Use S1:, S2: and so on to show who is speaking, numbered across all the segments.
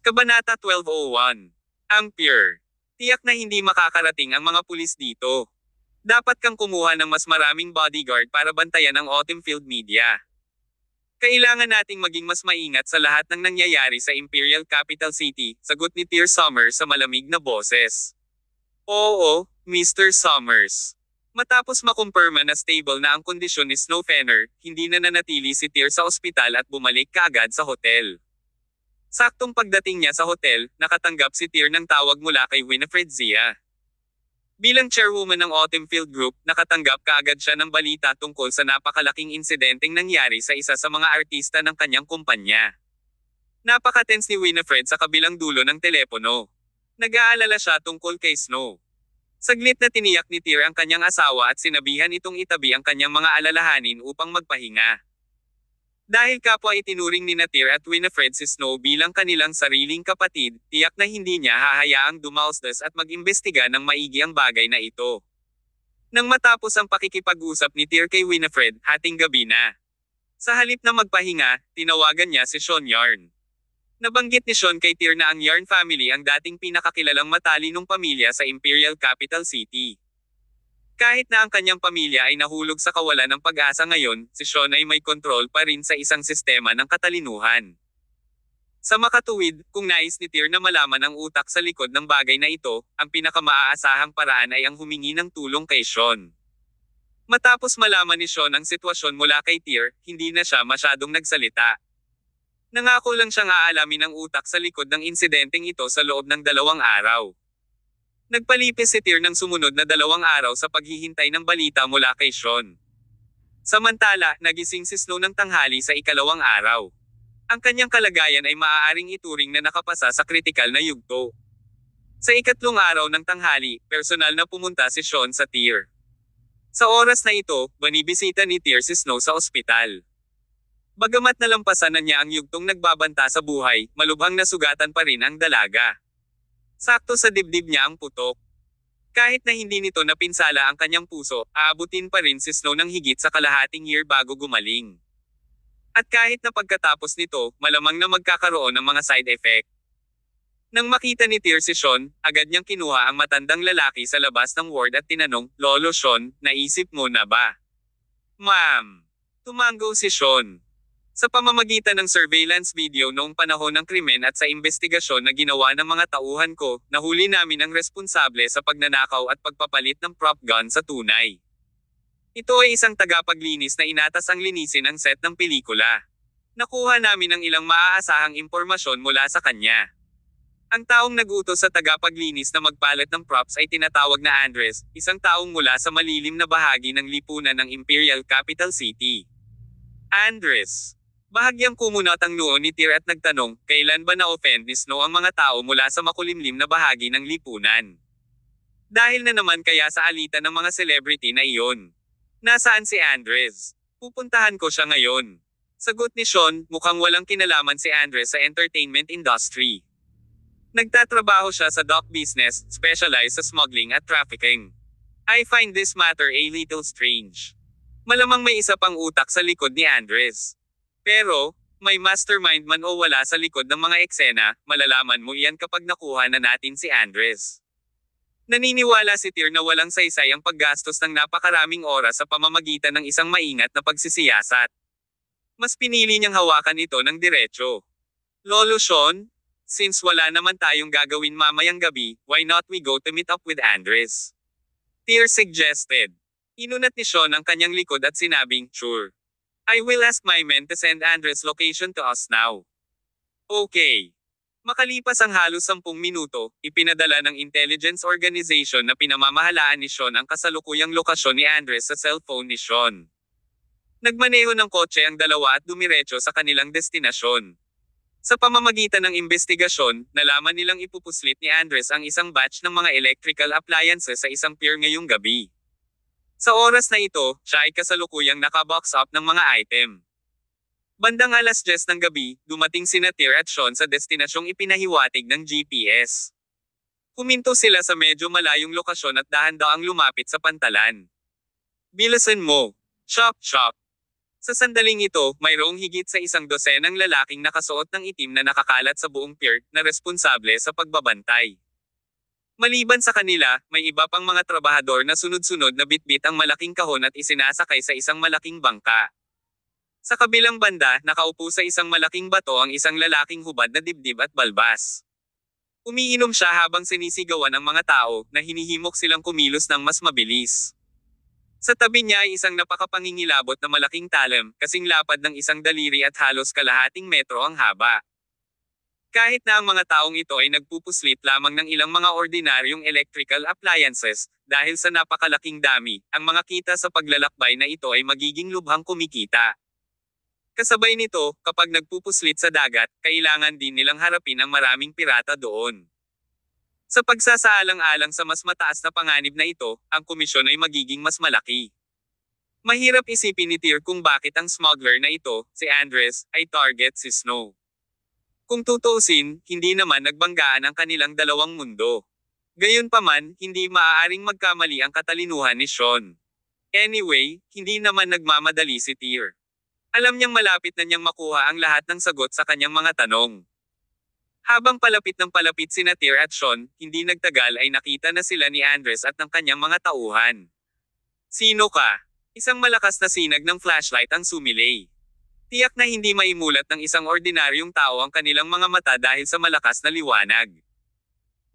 S1: Kabanata 1201. Ampere. Tiyak na hindi makakarating ang mga pulis dito. Dapat kang kumuha ng mas maraming bodyguard para bantayan ang autumn field media. Kailangan nating maging mas maingat sa lahat ng nangyayari sa Imperial Capital City, sagot ni Tyr Summers sa malamig na boses. Oo, Mr. Summers. Matapos makumpirma na stable na ang kondisyon ni Snow Fenner, hindi na nanatili si Tyr sa ospital at bumalik kaagad sa hotel. Saktong pagdating niya sa hotel, nakatanggap si Tyr ng tawag mula kay Winifred Zia. Bilang chairwoman ng Autumn Field Group, nakatanggap kaagad siya ng balita tungkol sa napakalaking insidenteng nangyari sa isa sa mga artista ng kanyang kumpanya. Napaka-tense ni Winifred sa kabilang dulo ng telepono. Nag-aalala siya tungkol kay Snow. Saglit na tiniyak ni Tyr ang kanyang asawa at sinabihan itong itabi ang kanyang mga alalahanin upang magpahinga. Dahil kapwa itinuring ni Tyr at Winifred si Snow bilang kanilang sariling kapatid, tiyak na hindi niya hahayaang dumalsdas at mag-imbestiga ng maigi ang bagay na ito. Nang matapos ang pakikipag-usap ni Tyr kay Winifred, hating gabi na. Sa halip na magpahinga, tinawagan niya si Sean Yarn. Nabanggit ni Sean kay Tyr na ang Yarn family ang dating pinakakilalang matalinong pamilya sa Imperial Capital City. Kahit na ang kanyang pamilya ay nahulog sa kawalan ng pag-asa ngayon, si Sean ay may kontrol pa rin sa isang sistema ng katalinuhan. Sa makatuwid, kung nais ni Tyr na malaman ang utak sa likod ng bagay na ito, ang pinakamaaasahang paraan ay ang humingi ng tulong kay Sean. Matapos malaman ni Sean ang sitwasyon mula kay Tyr, hindi na siya masyadong nagsalita. Nangako lang siyang aalamin ang utak sa likod ng insidenteng ito sa loob ng 2 araw. Nagpalipis si Tyr ng sumunod na 2 araw sa paghihintay ng balita mula kay Sean. Samantala, nagising si Snow ng tanghali sa 2nd araw. Ang kanyang kalagayan ay maaaring ituring na nakapasa sa kritikal na yugto. Sa 3rd araw ng tanghali, personal na pumunta si Sean sa Tyr. Sa oras na ito, banibisita ni Tyr si Snow sa ospital. Bagamat nalampasan na niya ang yugtong nagbabanta sa buhay, malubhang nasugatan pa rin ang dalaga. Sakto sa dibdib niya ang putok. Kahit na hindi nito napinsala ang kanyang puso, aabutin pa rin si Snow ng higit sa kalahating year bago gumaling. At kahit na pagkatapos nito, malamang na magkakaroon ng mga side effect. Nang makita ni Tyr si Sean, agad niyang kinuha ang matandang lalaki sa labas ng ward at tinanong, "Lolo Sean, naisip mo na ba?" "Ma'am." Tumango si Sean. Sa pamamagitan ng surveillance video noong panahon ng krimen at sa investigasyon na ginawa ng mga tauhan ko, nahuli namin ang responsable sa pagnanakaw at pagpapalit ng prop gun sa tunay. Ito ay isang tagapaglinis na inatas ang linisin ang set ng pelikula. Nakuha namin ang ilang maaasahang impormasyon mula sa kanya. Ang taong nag-utos sa tagapaglinis na magpalit ng props ay tinatawag na Andres, isang taong mula sa malilim na bahagi ng lipunan ng Imperial Capital City. Andres. Bahagyang kumunot ang noo ni Tyr at nagtanong, kailan ba na-offend ni Snow ang mga tao mula sa makulimlim na bahagi ng lipunan? Dahil na naman kaya sa alitan ng mga celebrity na iyon. Nasaan si Andres? Pupuntahan ko siya ngayon. Sagot ni Sean, mukhang walang kinalaman si Andres sa entertainment industry. Nagtatrabaho siya sa dock business, specialized sa smuggling at trafficking. I find this matter a little strange. Malamang may isa pang utak sa likod ni Andres. Pero, may mastermind man o wala sa likod ng mga eksena, malalaman mo iyan kapag nakuha na natin si Andres. Naniniwala si Tyr na walang saysay ang paggastos ng napakaraming oras sa pamamagitan ng isang maingat na pagsisiyasat. Mas pinili niyang hawakan ito ng diretso. Lolo Sean, since wala naman tayong gagawin mamayang gabi, why not we go to meet up with Andres? Tyr suggested. Inunat ni Sean ang kanyang likod at sinabing, sure. I will ask my men to send Andres' location to us now. Okay. Makalipas ang halos 10 minuto, ipinadala ng intelligence organization na pinamamahalaan ni Sean ang kasalukuyang lokasyon ni Andres sa cellphone ni Sean. Nagmaneho ng kotse ang dalawa at dumiretso sa kanilang destinasyon. Sa pamamagitan ng investigasyon, nalaman nilang ipupuslit ni Andres ang isang batch ng mga electrical appliances sa isang pier ngayong gabi. Sa oras na ito, siya ay kasalukuyang nakabox up ng mga item. Bandang 10:00 ng gabi, dumating sina Tyr at Sean sa destinasyong ipinahiwatig ng GPS. Huminto sila sa medyo malayong lokasyon at dahan-daang lumapit sa pantalan. Bilisan mo. Chop chop. Sa sandaling ito, mayroong higit sa 100 lalaking nakasuot ng itim na nakakalat sa buong pier, na responsable sa pagbabantay. Maliban sa kanila, may iba pang mga trabahador na sunod-sunod na bitbit ang malaking kahon at isinasakay sa isang malaking bangka. Sa kabilang banda, nakaupo sa isang malaking bato ang isang lalaking hubad na dibdib at balbas. Umiinom siya habang sinisigawan ng mga tao, na hinihimok silang kumilos ng mas mabilis. Sa tabi niya ay isang napakapangingilabot na malaking talam, kasing lapad ng isang daliri at halos kalahating metro ang haba. Kahit na ang mga taong ito ay nagpupuslit lamang ng ilang mga ordinaryong electrical appliances, dahil sa napakalaking dami, ang mga kita sa paglalakbay na ito ay magiging lubhang kumikita. Kasabay nito, kapag nagpupuslit sa dagat, kailangan din nilang harapin ang maraming pirata doon. Sa pagsasaalang-alang sa mas mataas na panganib na ito, ang komisyon ay magiging mas malaki. Mahirap isipin ni Tyr kung bakit ang smuggler na ito, si Andres, ay target si Snow. Kung tutuusin, hindi naman nagbanggaan ang kanilang dalawang mundo. Gayunpaman, hindi maaaring magkamali ang katalinuhan ni Sean. Anyway, hindi naman nagmamadali si Tyr. Alam niyang malapit na niyang makuha ang lahat ng sagot sa kanyang mga tanong. Habang palapit ng palapit sina Tyr at Sean, hindi nagtagal ay nakita na sila ni Andres at ng kanyang mga tauhan. "Sino ka?" Isang malakas na sinag ng flashlight ang sumilay. Tiyak na hindi maimulat ng isang ordinaryong tao ang kanilang mga mata dahil sa malakas na liwanag.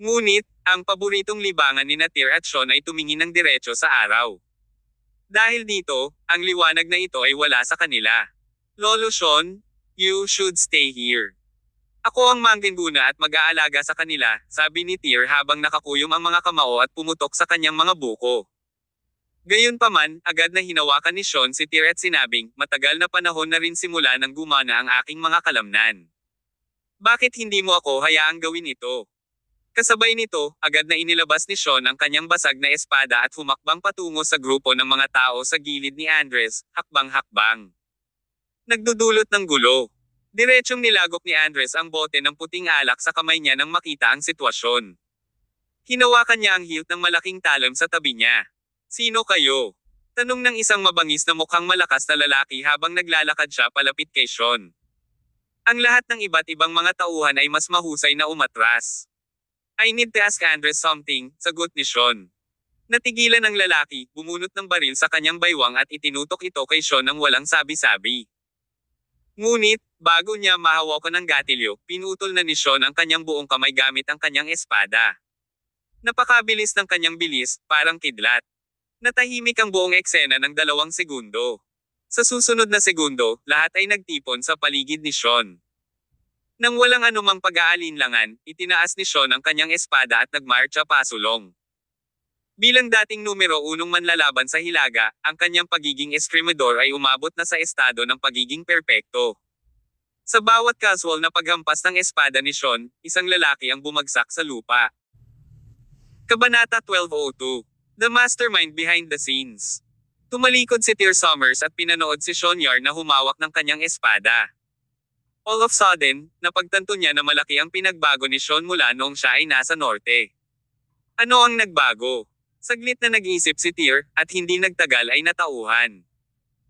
S1: Ngunit, ang paboritong libangan ni Tyr at Sean ay tumingin ng diretso sa araw. Dahil dito, ang liwanag na ito ay wala sa kanila. "Lolo Sean, you should stay here. Ako ang manggenguna at mag-aalaga sa kanila," sabi ni Tyr habang nakakuyom ang mga kamao at pumutok sa kanyang mga buko. Gayunpaman, agad na hinawakan ni Sean si Tyr at sinabing, "Matagal na panahon na rin simula nang gumana ang aking mga kalamnan. Bakit hindi mo ako hayaang gawin ito?" Kasabay nito, agad na inilabas ni Sean ang kanyang basag na espada at humakbang patungo sa grupo ng mga tao sa gilid ni Andres, hakbang-hakbang. Nagdudulot ng gulo. Diretsyong nilagok ni Andres ang bote ng puting alak sa kamay niya nang makita ang sitwasyon. Hinawakan niya ang hilt ng malaking talam sa tabi niya. "Sino kayo?" Tanong ng isang mabangis na mukhang malakas na lalaki habang naglalakad siya palapit kay Sean. Ang lahat ng iba't ibang mga tauhan ay mas mahusay na umatras. "I need to ask Andres something," sagot ni Sean. Natigilan ang lalaki, bumunot ng baril sa kanyang baywang at itinutok ito kay Sean nang walang sabi-sabi. Ngunit, bago niya mahawakan ng gatilyo, pinutol na ni Sean ang kanyang buong kamay gamit ang kanyang espada. Napakabilis ng kanyang bilis, parang kidlat. Natahimik ang buong eksena ng 2 segundo. Sa susunod na segundo, lahat ay nagtipon sa paligid ni Sean. Nang walang anumang pag-aalinlangan, itinaas ni Sean ang kanyang espada at nagmarcha pasulong. Bilang dating numero 1 manlalaban sa Hilaga, ang kanyang pagiging eskrimador ay umabot na sa estado ng pagiging perpekto. Sa bawat casual na paghampas ng espada ni Sean, isang lalaki ang bumagsak sa lupa. Kabanata 12:02. The Mastermind Behind the Scenes. Tumalikod si Tyr Summers at pinanood si Sean Yar na humawak ng kanyang espada. All of sudden, napagtanto niya na malaki ang pinagbago ni Sean mula noong siya ay nasa norte. Ano ang nagbago? Saglit na nag-isip si Tyr, at hindi nagtagal ay natauhan.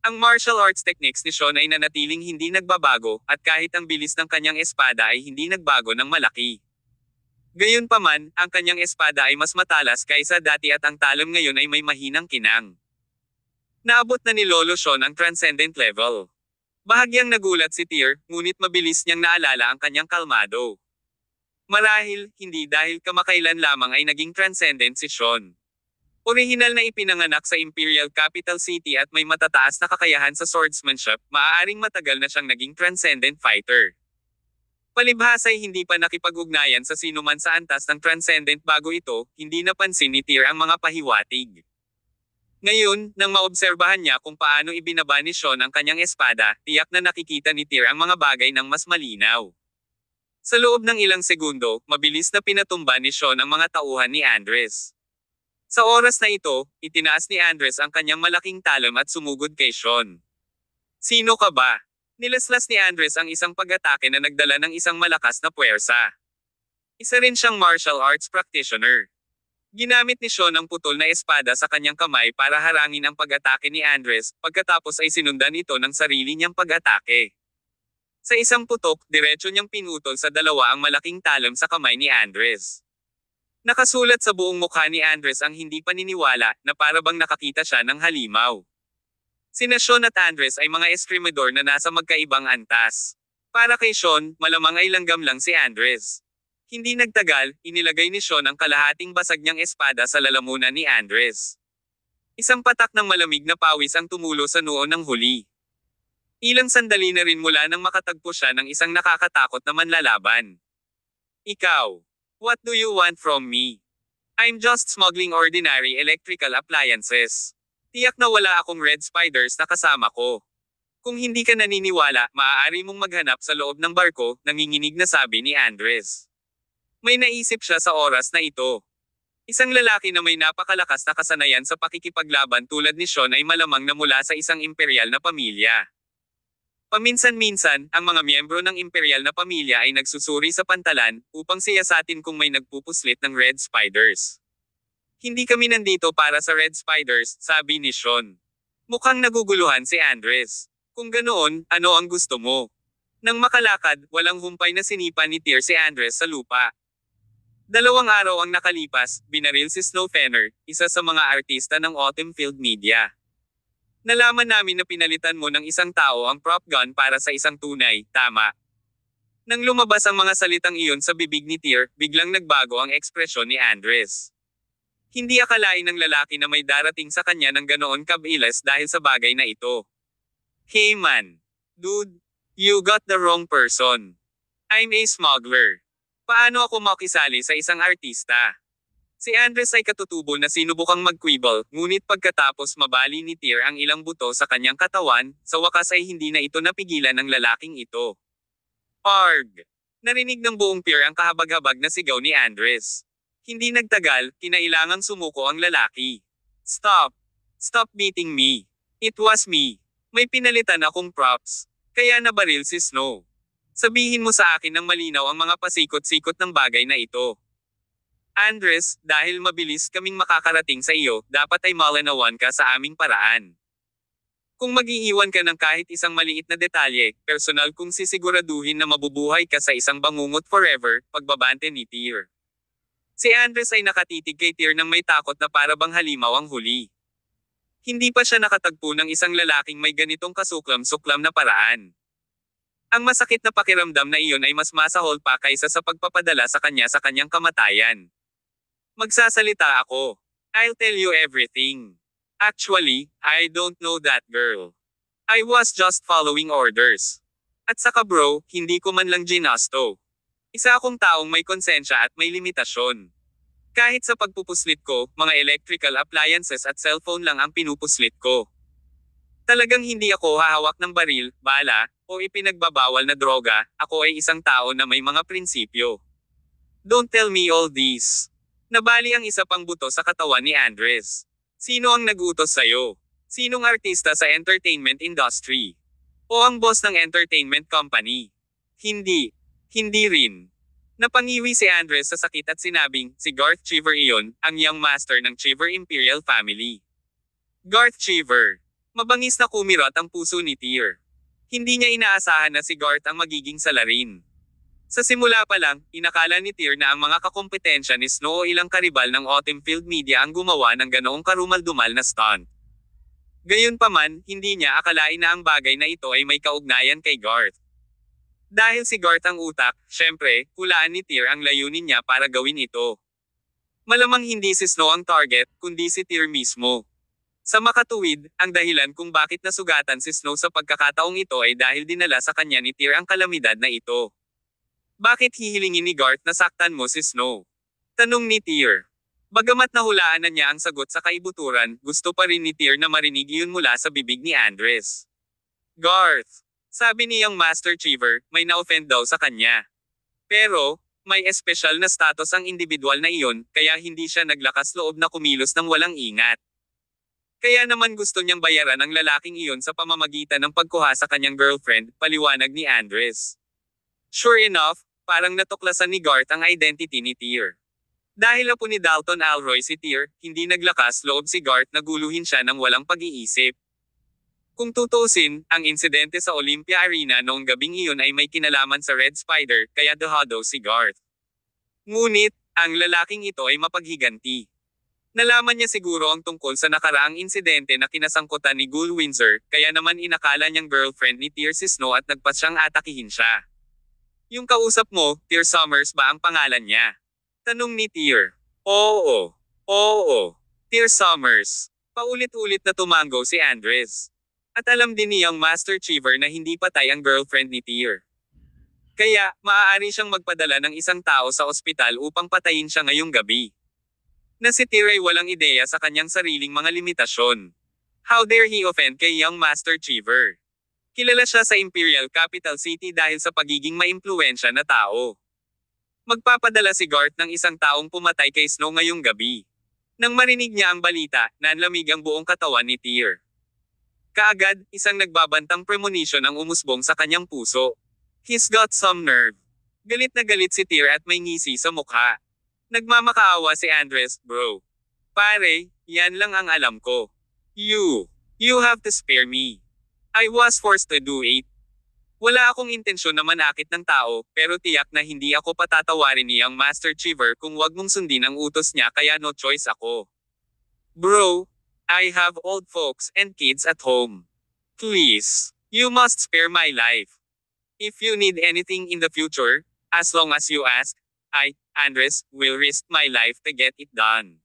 S1: Ang martial arts techniques ni Sean ay nanatiling hindi nagbabago, at kahit ang bilis ng kanyang espada ay hindi nagbago ng malaki. Gayunpaman, ang kanyang espada ay mas matalas kaysa dati at ang talam ngayon ay may mahinang kinang. Naabot na ni Lolo Sean ang transcendent level. Bahagyang nagulat si Tyr, ngunit mabilis niyang naalala ang kanyang kalmado. Marahil, hindi dahil kamakailan lamang ay naging transcendent si Sean. Orihinal na ipinanganak sa Imperial Capital City at may matataas na kakayahan sa swordsmanship, maaaring matagal na siyang naging transcendent fighter. Palibhas ay hindi pa nakipag-ugnayan sa sinuman sa antas ng transcendent bago ito, hindi napansin ni Tyr ang mga pahiwatig. Ngayon, nang maobserbahan niya kung paano ibinaba ni Sean ang kanyang espada, tiyak na nakikita ni Tyr ang mga bagay ng mas malinaw. Sa loob ng ilang segundo, mabilis na pinatumba ni Sean ang mga tauhan ni Andres. Sa oras na ito, itinaas ni Andres ang kanyang malaking talam at sumugod kay Sean. "Sino ka ba?" Nilaslas ni Andres ang isang pag-atake na nagdala ng isang malakas na puwersa. Isa rin siyang martial arts practitioner. Ginamit ni Sean ang putol na espada sa kanyang kamay para harangin ang pag-atake ni Andres, pagkatapos ay sinundan ito ng sarili niyang pag-atake. Sa isang putok, diretso niyang pinutol sa dalawa ang malaking talam sa kamay ni Andres. Nakasulat sa buong mukha ni Andres ang hindi paniniwala, na para bang nakakita siya ng halimaw. Sina Sean at Andres ay mga eskrimador na nasa magkaibang antas. Para kay Sean, malamang ay langgam lang si Andres. Hindi nagtagal, inilagay ni Sean ang kalahating basag niyang espada sa lalamunan ni Andres. Isang patak ng malamig na pawis ang tumulo sa noo ng huli. Ilang sandali na rin mula nang makatagpo siya ng isang nakakatakot na manlalaban. Ikaw. What do you want from me? I'm just smuggling ordinary electrical appliances. Tiyak na wala akong red spiders na kasama ko. Kung hindi ka naniniwala, maaari mong maghanap sa loob ng barko, nanginginig na sabi ni Andres. May naisip siya sa oras na ito. Isang lalaki na may napakalakas na kasanayan sa pakikipaglaban tulad ni Sean ay malamang na mula sa isang imperial na pamilya. Paminsan-minsan, ang mga miyembro ng imperial na pamilya ay nagsusuri sa pantalan, upang siyasatin kung may nagpupuslit ng red spiders. Hindi kami nandito para sa red spiders, sabi ni Sean. Mukhang naguguluhan si Andres. Kung ganoon, ano ang gusto mo? Nang makalakad, walang humpay na sinipa ni Tyr si Andres sa lupa. 2 araw ang nakalipas, binaril si Snow Fenner, isa sa mga artista ng Autumn Field Media. Nalaman namin na pinalitan mo ng isang tao ang prop gun para sa isang tunay, tama. Nang lumabas ang mga salitang iyon sa bibig ni Tyr, biglang nagbago ang ekspresyon ni Andres. Hindi akalain ng lalaki na may darating sa kanya ng ganoon kabilis dahil sa bagay na ito. Hey man. Dude. You got the wrong person. I'm a smuggler. Paano ako makisali sa isang artista? Si Andres ay katutubo na sinubukang mag-quibble, ngunit pagkatapos mabali ni Tyr ang ilang buto sa kanyang katawan, sa wakas ay hindi na ito napigilan ng lalaking ito. Arg! Narinig ng buong pier ang kahabag-habag na sigaw ni Andres. Hindi nagtagal, kinailangang sumuko ang lalaki. Stop! Stop beating me! It was me! May pinalitan akong props. Kaya nabaril si Snow. Sabihin mo sa akin ng malinaw ang mga pasikot-sikot ng bagay na ito. Andres, dahil mabilis kaming makakarating sa iyo, dapat ay malinawan ka sa aming paraan. Kung mag-iiwan ka ng kahit isang maliit na detalye, personal kung sisiguraduhin na mabubuhay ka sa isang bangungot forever, pagbabante ni Tyr. Si Andres ay nakatitig kay Tyr nang may takot na para bang halimaw ang huli. Hindi pa siya nakatagpo ng isang lalaking may ganitong kasuklam-suklam na paraan. Ang masakit na pakiramdam na iyon ay mas masahol pa kaysa sa pagpapadala sa kanya sa kanyang kamatayan. Magsasalita ako. I'll tell you everything. Actually, I don't know that girl. I was just following orders. At saka bro, hindi ko man lang ginasto. Isa akong taong may konsensya at may limitasyon. Kahit sa pagpupuslit ko, mga electrical appliances at cellphone lang ang pinupuslit ko. Talagang hindi ako hahawak ng baril, bala, o ipinagbabawal na droga, ako ay isang tao na may mga prinsipyo. Don't tell me all this. Nabali ang isa pang buto sa katawan ni Andres. Sino ang nag-utos sa'yo? Sinong artista sa entertainment industry? O ang boss ng entertainment company? Hindi. Hindi rin. Napangiwi si Andres sa sakit at sinabing, si Garth Cheever iyon, ang young master ng Cheever Imperial Family. Garth Cheever. Mabangis na kumirot ang puso ni Tyr. Hindi niya inaasahan na si Garth ang magiging salarin. Sa simula pa lang, inakala ni Tyr na ang mga kakompetensya ni Snow o ilang karibal ng Autumn Field Media ang gumawa ng ganoong karumal-dumal na stunt. Gayunpaman, hindi niya akalain na ang bagay na ito ay may kaugnayan kay Garth. Dahil si Garth ang utak, syempre, hulaan ni Tyr ang layunin niya para gawin ito. Malamang hindi si Snow ang target, kundi si Tyr mismo. Sa makatuwid, ang dahilan kung bakit nasugatan si Snow sa pagkakataong ito ay dahil dinala sa kanya ni Tyr ang kalamidad na ito. Bakit hihilingin ni Garth na saktan mo si Snow? Tanong ni Tyr. Bagamat nahulaan na niya ang sagot sa kaibuturan, gusto pa rin ni Tyr na marinig iyon mula sa bibig ni Andres. Garth! Sabi niyang Master Cheever, may na-offend daw sa kanya. Pero, may espesyal na status ang individual na iyon, kaya hindi siya naglakas loob na kumilos ng walang ingat. Kaya naman gusto niyang bayaran ang lalaking iyon sa pamamagitan ng pagkuha sa kanyang girlfriend, paliwanag ni Andres. Sure enough, parang natuklasan ni Garth ang identity ni Tyr. Dahil apo ni Dalton Alroy si Tyr, hindi naglakas loob si Garth na guluhin siya ng walang pag-iisip. Kung tutuusin, ang insidente sa Olympia Arena noong gabing iyon ay may kinalaman sa Red Spider, kaya dehado si Garth. Ngunit, ang lalaking ito ay mapaghiganti. Nalaman niya siguro ang tungkol sa nakaraang insidente na kinasangkutan ni Gul Windsor, kaya naman inakala niyang girlfriend ni Tyr si Snow at nagpasyang atakihin siya. Yung kausap mo, Tyr Summers ba ang pangalan niya? Tanong ni Tyr. Oo. Oo. Tyr Summers. Paulit-ulit na tumango si Andres. At alam din niyang Master Chiver na hindi patay ang girlfriend ni Tyr. Kaya, maaari siyang magpadala ng isang tao sa ospital upang patayin siya ngayong gabi. Na si Tyr ay walang ideya sa kanyang sariling mga limitasyon. How dare he offend kay young Master Chiver? Kilala siya sa Imperial Capital City dahil sa pagiging maimpluwensya na tao. Magpapadala si Garth ng isang taong pumatay kay Snow ngayong gabi. Nang marinig niya ang balita, nanlamig ang buong katawan ni Tyr. Kaagad, isang nagbabantang premonition ang umusbong sa kanyang puso. He's got some nerve. Galit na galit si Tyr at may ngisi sa mukha. Nagmamakaawa si Andres, bro. Pare, yan lang ang alam ko. You have to spare me. I was forced to do it. Wala akong intensyon na manakit ng tao, pero tiyak na hindi ako patatawarin niyang Master Chiver kung wag mong sundin ang utos niya kaya no choice ako. Bro, I have old folks and kids at home. Please, you must spare my life. If you need anything in the future, as long as you ask, I, Andres, will risk my life to get it done.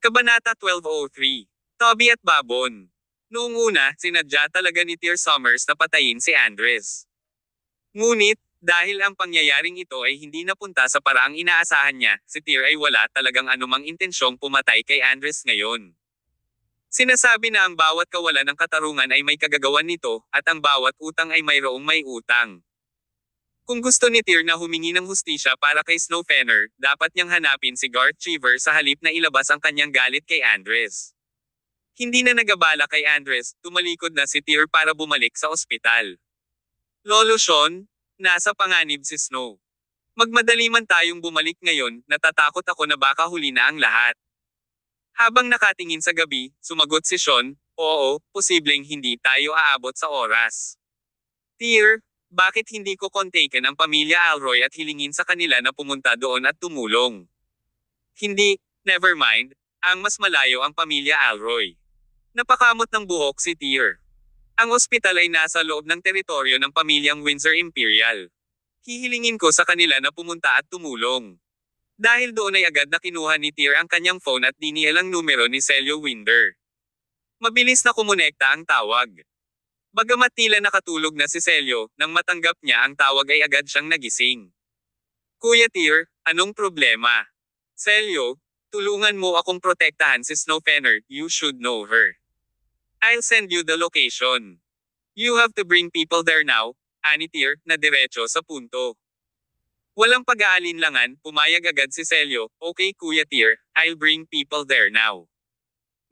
S1: Kabanata 1203. Toby at Babon. Noong una, sinadya talaga ni Tyr Summers na patayin si Andres. Ngunit, dahil ang pangyayaring ito ay hindi napunta sa paraang inaasahan niya, si Tyr ay wala talagang anumang intensyong pumatay kay Andres ngayon. Sinasabi na ang bawat kawalan ng katarungan ay may kagagawan nito, at ang bawat utang ay mayroong may utang. Kung gusto ni Tyr na humingi ng hustisya para kay Snow Fenner, dapat niyang hanapin si Garth Chiver sa halip na ilabas ang kanyang galit kay Andres. Hindi na nagabala kay Andres, tumalikod na si Tyr para bumalik sa ospital. Lolo Sean, nasa panganib si Snow. Magmadali man tayong bumalik ngayon, natatakot ako na baka huli na ang lahat. Habang nakatingin sa gabi, sumagot si Sean, oo, posibleng hindi tayo aabot sa oras. Tyr, bakit hindi ko kontaken ang pamilya Alroy at hilingin sa kanila na pumunta doon at tumulong? Hindi, never mind, ang mas malayo ang pamilya Alroy. Napakamot ng buhok si Tyr. Ang ospital ay nasa loob ng teritoryo ng pamilyang Windsor Imperial. Hihilingin ko sa kanila na pumunta at tumulong. Dahil doon ay agad na kinuha ni Tyr ang kanyang phone at dinial ang numero ni Celio Winder. Mabilis na kumonekta ang tawag. Bagamat tila nakatulog na si Celio, nang matanggap niya ang tawag ay agad siyang nagising. Kuya Tyr, anong problema? Celio, tulungan mo akong protektahan si Snow Fenner, you should know her. I'll send you the location. You have to bring people there now, ani Tyr, na diretso sa punto. Walang pag-aalinlangan, pumayag agad si Celio, okay Kuya Tyr, I'll bring people there now.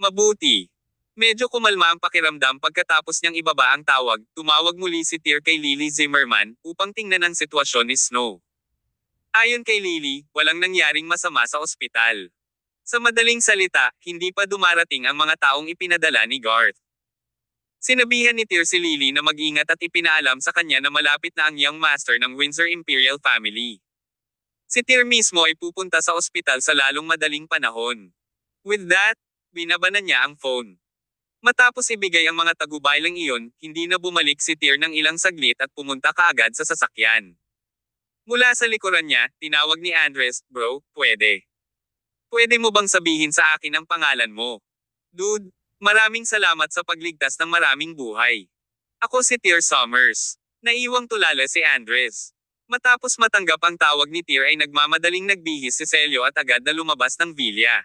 S1: Mabuti. Medyo kumalma ang pakiramdam pagkatapos niyang ibaba ang tawag, tumawag muli si Tyr kay Lily Zimmerman, upang tingnan ang sitwasyon ni Snow. Ayon kay Lily, walang nangyaring masama sa ospital. Sa madaling salita, hindi pa dumarating ang mga taong ipinadala ni Garth. Sinabihan ni Tyr si Lily na mag-ingat at ipinaalam sa kanya na malapit na ang young master ng Windsor Imperial family. Si Tyr mismo ay pupunta sa ospital sa lalong madaling panahon. With that, binabanan niya ang phone. Matapos ibigay ang mga tagubaylang iyon, hindi na bumalik si Tyr ng ilang saglit at pumunta kaagad sa sasakyan. Mula sa likuran niya, tinawag ni Andres, bro, pwede. Pwede mo bang sabihin sa akin ang pangalan mo? Dude, maraming salamat sa pagligtas ng maraming buhay. Ako si Tyr Summers. Naiwang tulala si Andres. Matapos matanggap ang tawag ni Tyr ay nagmamadaling nagbihis si Celio at agad na lumabas ng villa.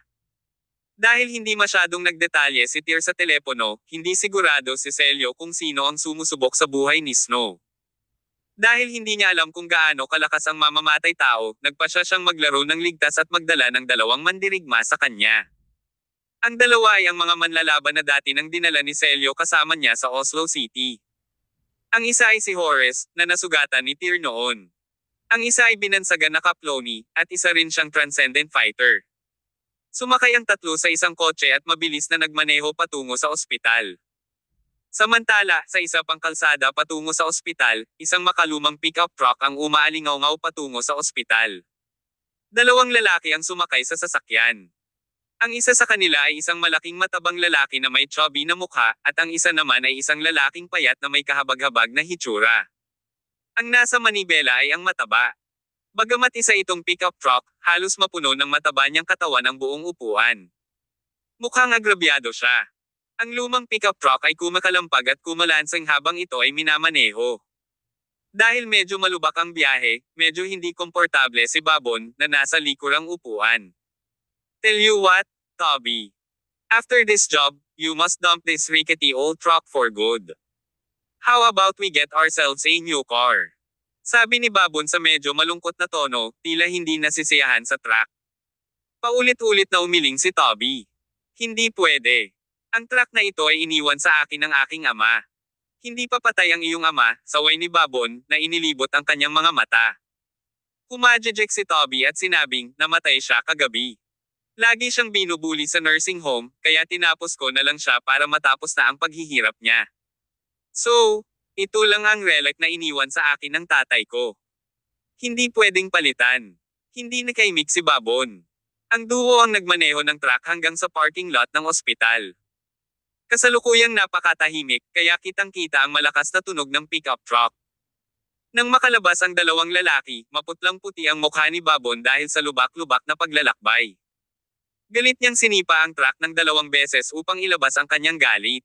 S1: Dahil hindi masyadong nagdetalye si Tyr sa telepono, hindi sigurado si Celio kung sino ang sumusubok sa buhay ni Snow. Dahil hindi niya alam kung gaano kalakas ang mamamatay tao, nagpasya siyang maglaro ng ligtas at magdala ng dalawang mandirigma sa kanya. Ang dalawa ay ang mga manlalaban na dati nang dinala ni Celio kasama niya sa Oslo City. Ang isa ay si Horace, na nasugatan ni Tyr noon. Ang isa ay binansagan na Kaploni, at isa rin siyang transcendent fighter. Sumakay ang tatlo sa isang kotse at mabilis na nagmaneho patungo sa ospital. Samantala, sa isa pang kalsada patungo sa ospital, isang makalumang pickup truck ang umaalingaw-ngaw patungo sa ospital. Dalawang lalaki ang sumakay sa sasakyan. Ang isa sa kanila ay isang malaking matabang lalaki na may chubby na mukha, at ang isa naman ay isang lalaking payat na may kahabag-habag na hitsura. Ang nasa manibela ay ang mataba. Bagamat isa itong pickup truck, halos mapuno ng mataba niyang katawan ang buong upuan. Mukhang agrabyado siya. Ang lumang pickup truck ay kumakalampag at kumalansang habang ito ay minamaneho. Dahil medyo malubak ang biyahe, medyo hindi komportable si Babon na nasa likurang upuan. Tell you what, Toby. After this job, you must dump this rickety old truck for good. How about we get ourselves a new car? Sabi ni Babon sa medyo malungkot na tono, tila hindi nasisiyahan sa truck. Paulit-ulit na umiling si Toby. Hindi pwede. Ang truck na ito ay iniwan sa akin ng aking ama. Hindi pa patay ang iyong ama, saway ni Babon, na inilibot ang kanyang mga mata. Kumadjejek si Toby at sinabing, namatay siya kagabi. Lagi siyang binubuli sa nursing home, kaya tinapos ko na lang siya para matapos na ang paghihirap niya. So, ito lang ang relic na iniwan sa akin ng tatay ko. Hindi pwedeng palitan. Hindi nakaimik si Babon. Ang duo ang nagmaneho ng truck hanggang sa parking lot ng ospital. Kasalukuyang napakatahimik, kaya kitang-kita ang malakas na tunog ng pickup truck. Nang makalabas ang dalawang lalaki, maputlang-puti ang mukha ni Babon dahil sa lubak-lubak na paglalakbay. Galit niyang sinipa ang truck ng 2 beses upang ilabas ang kanyang galit.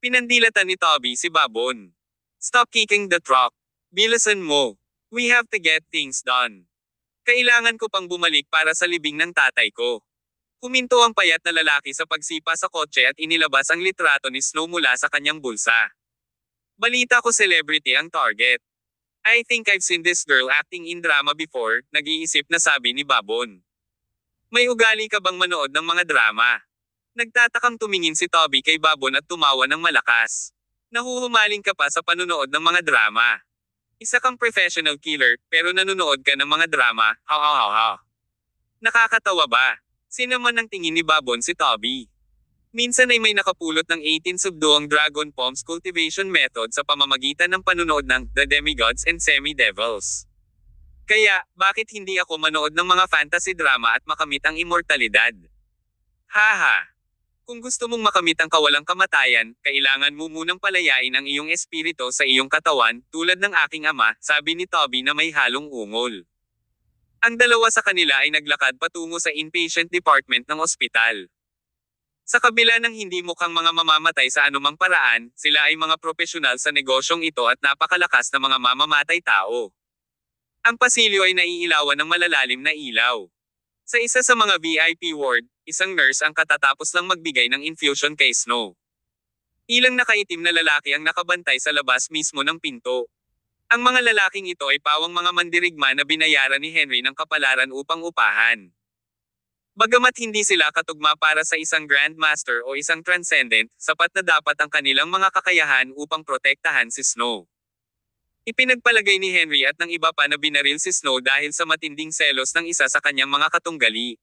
S1: Pinandilatan ni Toby si Babon. Stop kicking the truck. Bilisan mo. We have to get things done. Kailangan ko pang bumalik para sa libing ng tatay ko. Huminto ang payat na lalaki sa pagsipa sa kotse at inilabas ang litrato ni Snow mula sa kanyang bulsa. Balita ko celebrity ang target. I think I've seen this girl acting in drama before, nag-iisip na sabi ni Babon. May ugali ka bang manood ng mga drama? Nagtatakang tumingin si Toby kay Babon at tumawa ng malakas. Nahuhumaling ka pa sa panunood ng mga drama. Isa kang professional killer, pero nanonood ka ng mga drama, ha. Nakakatawa ba? Sinaman ng tingin ni Babon si Toby. Minsan ay may nakapulot ng 18 subduong Dragon Palms cultivation method sa pamamagitan ng panunood ng The Demigods and Semi-Devils. Kaya, bakit hindi ako manood ng mga fantasy drama at makamit ang immortalidad? Haha! Kung gusto mong makamit ang kawalang kamatayan, kailangan mo munang palayain ang iyong espiritu sa iyong katawan, tulad ng aking ama, sabi ni Toby na may halong ungol. Ang dalawa sa kanila ay naglakad patungo sa inpatient department ng ospital. Sa kabila ng hindi mukhang mga mamamatay sa anumang paraan, sila ay mga propesyonal sa negosyong ito at napakalakas na mga mamamatay tao. Ang pasilyo ay naiilawan ng malalalim na ilaw. Sa isa sa mga VIP ward, isang nurse ang katatapos lang magbigay ng infusion kay Snow. Ilang nakaitim na lalaki ang nakabantay sa labas mismo ng pinto. Ang mga lalaking ito ay pawang mga mandirigma na binayaran ni Henry ng kapalaran upang upahan. Bagamat hindi sila katugma para sa isang Grandmaster o isang Transcendent, sapat na dapat ang kanilang mga kakayahan upang protektahan si Snow. Ipinagpalagay ni Henry at ng iba pa na binaril si Snow dahil sa matinding selos ng isa sa kanyang mga katunggali.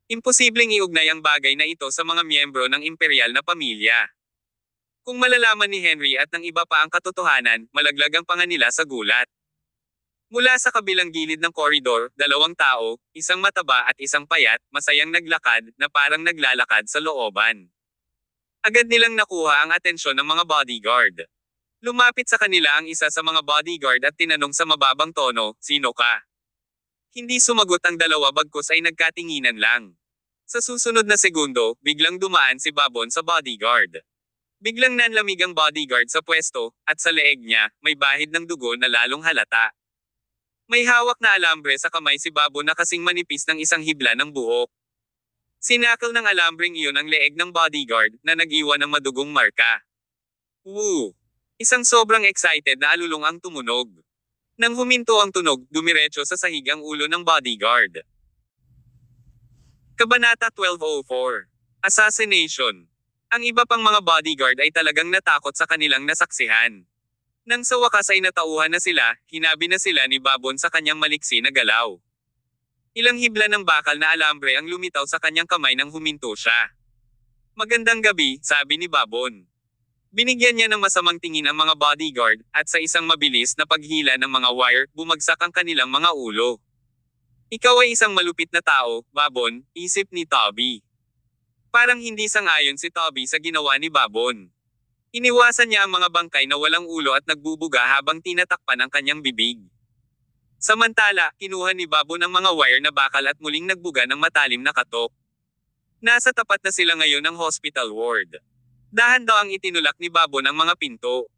S1: Imposibleng iugnay ang bagay na ito sa mga miyembro ng imperial na pamilya. Kung malalaman ni Henry at ng iba pa ang katotohanan, malaglag ang panga nila sa gulat. Mula sa kabilang gilid ng koridor, 2 tao, isang mataba at isang payat, masayang naglakad, na parang naglalakad sa looban. Agad nilang nakuha ang atensyon ng mga bodyguard. Lumapit sa kanila ang isa sa mga bodyguard at tinanong sa mababang tono, sino ka? Hindi sumagot ang dalawa bagkus ay nagkatinginan lang. Sa susunod na segundo, biglang dumaan si Babon sa bodyguard. Biglang nanlamig ang bodyguard sa pwesto, at sa leeg niya, may bahid ng dugo na lalong halata. May hawak na alambre sa kamay si Babon na kasing manipis ng isang hibla ng buhok. Sinakal ng alambreng iyon ang leeg ng bodyguard, na nag-iwan ng madugong marka. Woo! Isang sobrang excited na alulong ang tumunog. Nang huminto ang tunog, dumiretso sa sahig ang ulo ng bodyguard. Kabanata 1204. Assassination. Ang iba pang mga bodyguard ay talagang natakot sa kanilang nasaksihan. Nang sa wakas ay natauhan na sila, hinabi na sila ni Babon sa kanyang maliksi na galaw. Ilang hibla ng bakal na alambre ang lumitaw sa kanyang kamay nang huminto siya. "Magandang gabi," sabi ni Babon. Binigyan niya ng masamang tingin ang mga bodyguard, at sa isang mabilis na paghila ng mga wire, bumagsak ang kanilang mga ulo. "Ikaw ay isang malupit na tao, Babon," isip ni Toby. Parang hindi sang-ayon si Toby sa ginawa ni Babon. Iniwasan niya ang mga bangkay na walang ulo at nagbubuga habang tinatakpan ang kanyang bibig. Samantala, kinuha ni Babon ang mga wire na bakal at muling nagbuga ng matalim na katok. Nasa tapat na sila ngayon ng hospital ward. Dahan-dahang itinulak ni Babon ang mga pinto.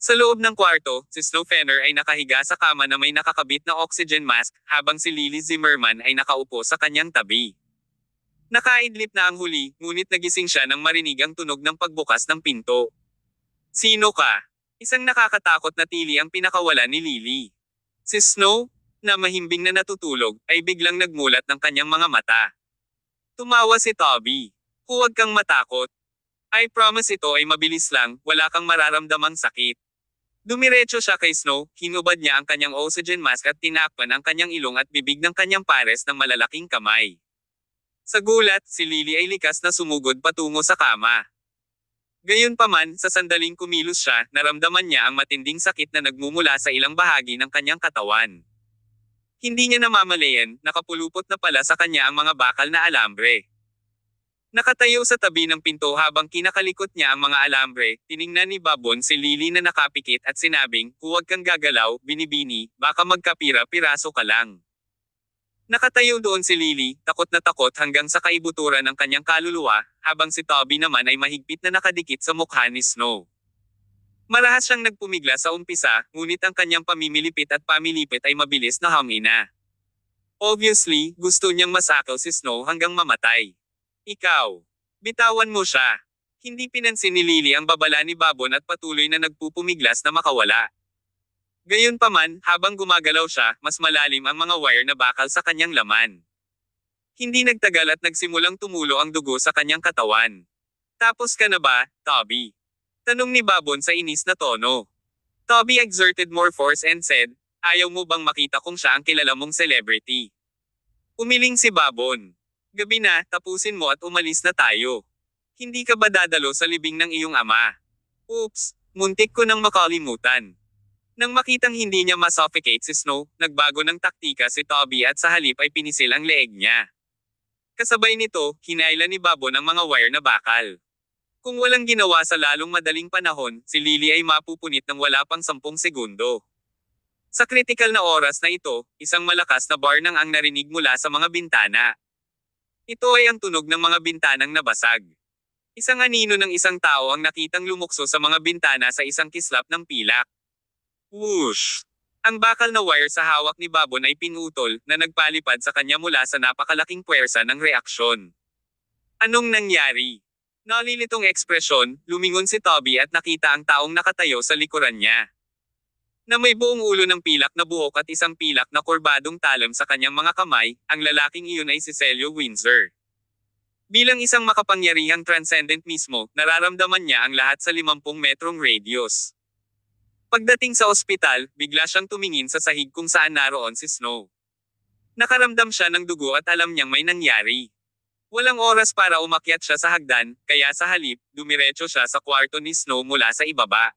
S1: Sa loob ng kwarto, si Snow Fenner ay nakahiga sa kama na may nakakabit na oxygen mask, habang si Lily Zimmerman ay nakaupo sa kanyang tabi. Nakaidlip na ang huli, ngunit nagising siya nang marinig ang tunog ng pagbukas ng pinto. "Sino ka?" Isang nakakatakot na tili ang pinakawala ni Lily. Si Snow, na mahimbing na natutulog, ay biglang nagmulat ng kanyang mga mata. Tumawa si Toby. "Huwag kang matakot. I promise ito ay mabilis lang, wala kang mararamdamang sakit." Dumiretso siya kay Snow, hinubad niya ang kanyang oxygen mask at tinakpan ang kanyang ilong at bibig ng kanyang pares ng malalaking kamay. Sa gulat, si Lily ay likas na sumugod patungo sa kama. Gayunpaman, sa sandaling kumilos siya, naramdaman niya ang matinding sakit na nagmumula sa ilang bahagi ng kanyang katawan. Hindi niya namamalayan, nakapulupot na pala sa kanya ang mga bakal na alambre. Nakatayo sa tabi ng pinto habang kinakalikot niya ang mga alambre, tiningnan ni Babon si Lily na nakapikit at sinabing, "Huwag kang gagalaw, binibini, baka magkapira-piraso ka lang." Nakatayo doon si Lily, takot na takot hanggang sa kaibuturan ng kanyang kaluluwa, habang si Toby naman ay mahigpit na nakadikit sa mukha ni Snow. Marahas siyang nagpumigla sa umpisa, ngunit ang kanyang pamimilipit at pamilipit ay mabilis na hangina. Obviously, gusto niyang masakaw si Snow hanggang mamatay. "Ikaw. Bitawan mo siya." Hindi pinansin ni Lily ang babala ni Babon at patuloy na nagpupumiglas na makawala. Gayunpaman, habang gumagalaw siya, mas malalim ang mga wire na bakal sa kanyang laman. Hindi nagtagal at nagsimulang tumulo ang dugo sa kanyang katawan. "Tapos ka na ba, Toby?" Tanong ni Babon sa inis na tono. Toby exerted more force and said, "Ayaw mo bang makita kung siya ang kilala mong celebrity?" Umiling si Babon. "Gabi na, tapusin mo at umalis na tayo. Hindi ka ba dadalo sa libing ng iyong ama?" "Oops, muntik ko nang makalimutan." Nang makitang hindi niya masuffocate si Snow, nagbago ng taktika si Toby at sa halip ay pinisil ang leeg niya. Kasabay nito, hinayla ni Babon ang mga wire na bakal. Kung walang ginawa sa lalong madaling panahon, si Lily ay mapupunit ng wala pang 10 segundo. Sa kritikal na oras na ito, isang malakas na barnang ang narinig mula sa mga bintana. Ito ay ang tunog ng mga bintanang nabasag. Isang anino ng isang tao ang nakitang lumukso sa mga bintana sa isang kislap ng pilak. Whoosh! Ang bakal na wire sa hawak ni Babon ay pinutol, na nagpalipad sa kanya mula sa napakalaking puwersa ng reaksyon. Anong nangyari? Nalilitong ekspresyon, lumingon si Toby at nakita ang taong nakatayo sa likuran niya. Na may buong ulo ng pilak na buhok at isang pilak na kurbadong talam sa kanyang mga kamay, ang lalaking iyon ay si Celio Windsor. Bilang isang makapangyarihang transcendent mismo, nararamdaman niya ang lahat sa 50 metrong radius. Pagdating sa ospital, bigla siyang tumingin sa sahig kung saan naroon si Snow. Nakaramdam siya ng dugo at alam niyang may nangyari. Walang oras para umakyat siya sa hagdan, kaya sa halip, dumiretso siya sa kwarto ni Snow mula sa ibaba.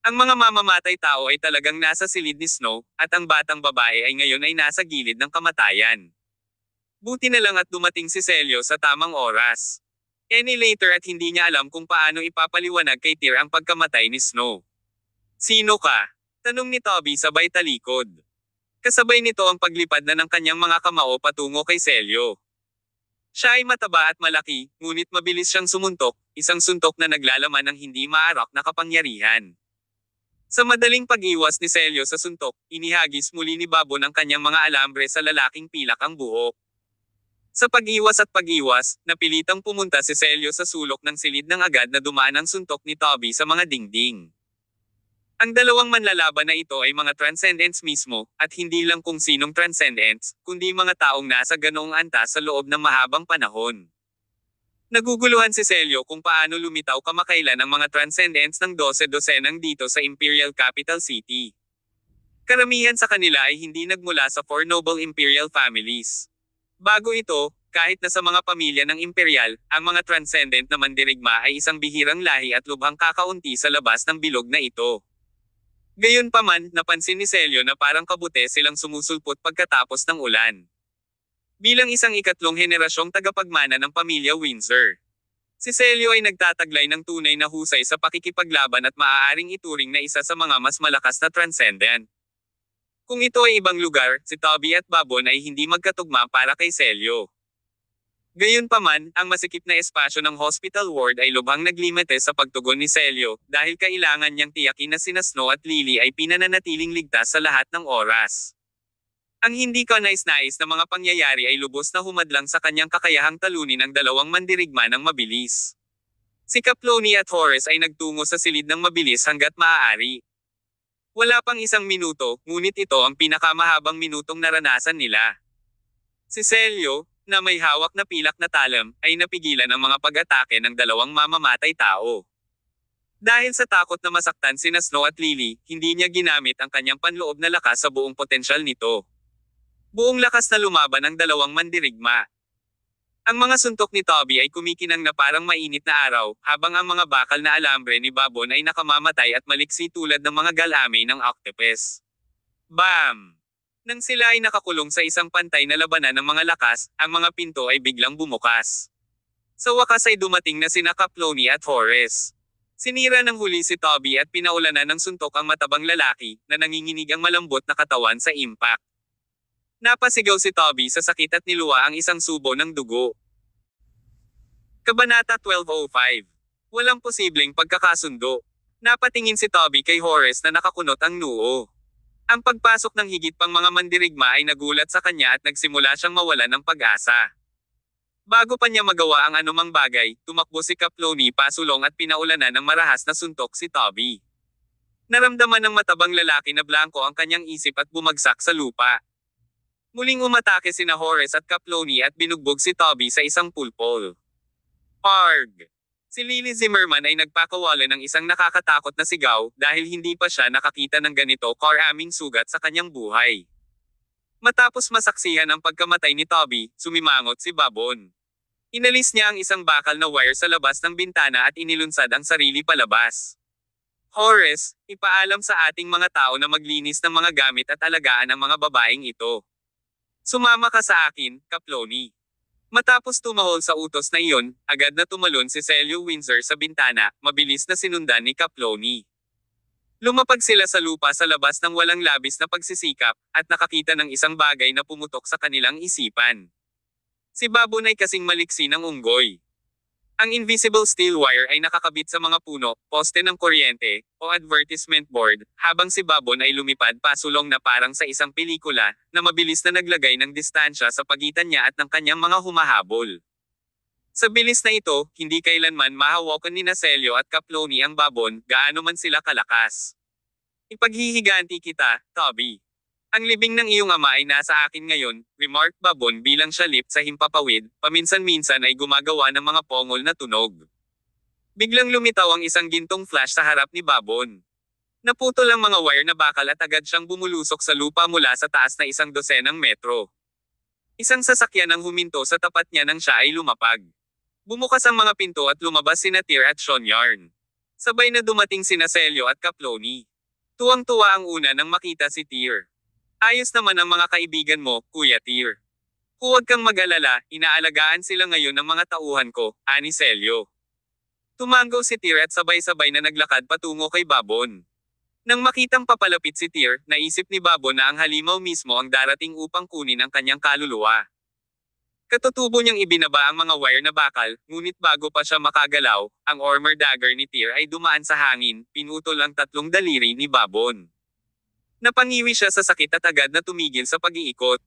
S1: Ang mga mamamatay tao ay talagang nasa silid ni Snow, at ang batang babae ay ngayon ay nasa gilid ng kamatayan. Buti na lang at dumating si Celio sa tamang oras. Any later at hindi niya alam kung paano ipapaliwanag kay Tyr ang pagkamatay ni Snow. "Sino ka?" Tanong ni Toby sabay talikod. Kasabay nito ang paglipad na ng kanyang mga kamao patungo kay Celio. Siya ay mataba at malaki, ngunit mabilis siyang sumuntok, isang suntok na naglalaman ng hindi maarak na kapangyarihan. Sa madaling pag-iwas ni Celio sa suntok, inihagis muli ni Babon ang kanyang mga alambre sa lalaking pilak ang buhok. Sa pag-iwas at pag-iwas, napilitang pumunta si Celio sa sulok ng silid ng agad na dumaan ang suntok ni Toby sa mga dingding. Ang dalawang manlalaban na ito ay mga transcendents mismo, at hindi lang kung sinong transcendents, kundi mga taong nasa ganoong antas sa loob ng mahabang panahon. Naguguluhan si Celio kung paano lumitaw kamakailan ang mga transcendents ng 12-dosenang dito sa Imperial Capital City. Karamihan sa kanila ay hindi nagmula sa Four Noble Imperial Families. Bago ito, kahit na sa mga pamilya ng imperial, ang mga transcendent na mandirigma ay isang bihirang lahi at lubhang kakaunti sa labas ng bilog na ito. Gayunpaman, napansin ni Celio na parang kabute silang sumusulpot pagkatapos ng ulan. Bilang isang ikatlong henerasyong tagapagmana ng pamilya Windsor, si Celio ay nagtataglay ng tunay na husay sa pakikipaglaban at maaaring ituring na isa sa mga mas malakas na transcendent. Kung ito ay ibang lugar, si Toby at Babon ay hindi magkatugma para kay Celio. Gayunpaman, ang masikip na espasyo ng hospital ward ay lubhang naglimite sa pagtugon ni Celio dahil kailangan niyang tiyakin na sina Snow at Lily ay pinananatiling ligtas sa lahat ng oras. Ang hindi kanais-nais na mga pangyayari ay lubos na humadlang sa kanyang kakayahang talunin ang dalawang mandirigma ng mabilis. Si Kaplony at Horace ay nagtungo sa silid ng mabilis hanggat maaari. Wala pang isang minuto, ngunit ito ang pinakamahabang minutong naranasan nila. Si Celio, na may hawak na pilak na talam, ay napigilan ang mga pag-atake ng dalawang mamamatay tao. Dahil sa takot na masaktan sina Snow at Lily, hindi niya ginamit ang kanyang panloob na lakas sa buong potensyal nito. Buong lakas na lumaban ang dalawang mandirigma. Ang mga suntok ni Toby ay kumikinang na parang mainit na araw, habang ang mga bakal na alambre ni Babon ay nakamamatay at maliksi tulad ng mga galami ng octopus. Bam! Nang sila ay nakakulong sa isang pantay na labanan ng mga lakas, ang mga pinto ay biglang bumukas. Sa wakas ay dumating na sina Kaplony at Horace. Sinira ng huli si Toby at pinaulanan ng suntok ang matabang lalaki, na nanginginig ang malambot na katawan sa impact. Napasigaw si Toby sa sakit at niluwa ang isang subo ng dugo. Kabanata 1205. Walang posibleng pagkakasundo. Napatingin si Toby kay Horace na nakakunot ang noo. Ang pagpasok ng higit pang mga mandirigma ay nagulat sa kanya at nagsimula siyang mawalan ng pag-asa. Bago pa niya magawa ang anumang bagay, tumakbo si Kaplony pasulong at pinaulanan ng marahas na suntok si Toby. Naramdaman ng matabang lalaki na blanko ang kanyang isip at bumagsak sa lupa. Muling umatake sina Horace at Kaplony at binugbog si Toby sa isang pulpol. Arg! Si Lily Zimmerman ay nagpakawala ng isang nakakatakot na sigaw dahil hindi pa siya nakakita ng ganito karaming sugat sa kanyang buhay. Matapos masaksihan ang pagkamatay ni Toby, sumimangot si Babon. Inalis niya ang isang bakal na wire sa labas ng bintana at inilunsad ang sarili palabas. Horace, ipaalam sa ating mga tao na maglinis ng mga gamit at alagaan ang mga babaeng ito. Sumama ka sa akin, Kaplony. Matapos tumahol sa utos na iyon, agad na tumalon si Celio Windsor sa bintana, mabilis na sinundan ni Kaplony. Lumapag sila sa lupa sa labas ng walang labis na pagsisikap, at nakakita ng isang bagay na pumutok sa kanilang isipan. Si Babon ay kasing maliksi ng unggoy. Ang invisible steel wire ay nakakabit sa mga puno, poste ng kuryente, o advertisement board, habang si Babon ay lumipad pasulong na parang sa isang pelikula, na mabilis na naglagay ng distansya sa pagitan niya at ng kanyang mga humahabol. Sa bilis na ito, hindi kailanman mahawakan ni Celio at Kaplony ang Babon, gaano man sila kalakas. Ipaghihiganti kita, Toby. Ang libing ng iyong ama ay nasa akin ngayon, remarked Babon bilang siya lip sa himpapawid, paminsan-minsan ay gumagawa ng mga pongol na tunog. Biglang lumitaw ang isang gintong flash sa harap ni Babon. Naputol ang mga wire na bakal at agad siyang bumulusok sa lupa mula sa taas na 100 metro. Isang sasakyan ang huminto sa tapat niya nang siya ay lumapag. Bumukas ang mga pinto at lumabas sina Tyr at Sean Yarn. Sabay na dumating sina Celio at Kaplony. Tuwang-tuwa ang una nang makita si Tyr. Ayos naman ang mga kaibigan mo, Kuya Tyr. Huwag kang mag-alala, inaalagaan sila ngayon ng mga tauhan ko, ani Celio. Tumango si Tyr at sabay-sabay na naglakad patungo kay Babon. Nang makitang papalapit si Tyr, naisip ni Babon na ang halimaw mismo ang darating upang kunin ang kanyang kaluluwa. Katutubo niyang ibinaba ang mga wire na bakal, ngunit bago pa siya makagalaw, ang armor dagger ni Tyr ay dumaan sa hangin, pinutol ang 3 daliri ni Babon. Napangiwi siya sa sakit at agad na tumigil sa pag-iikot.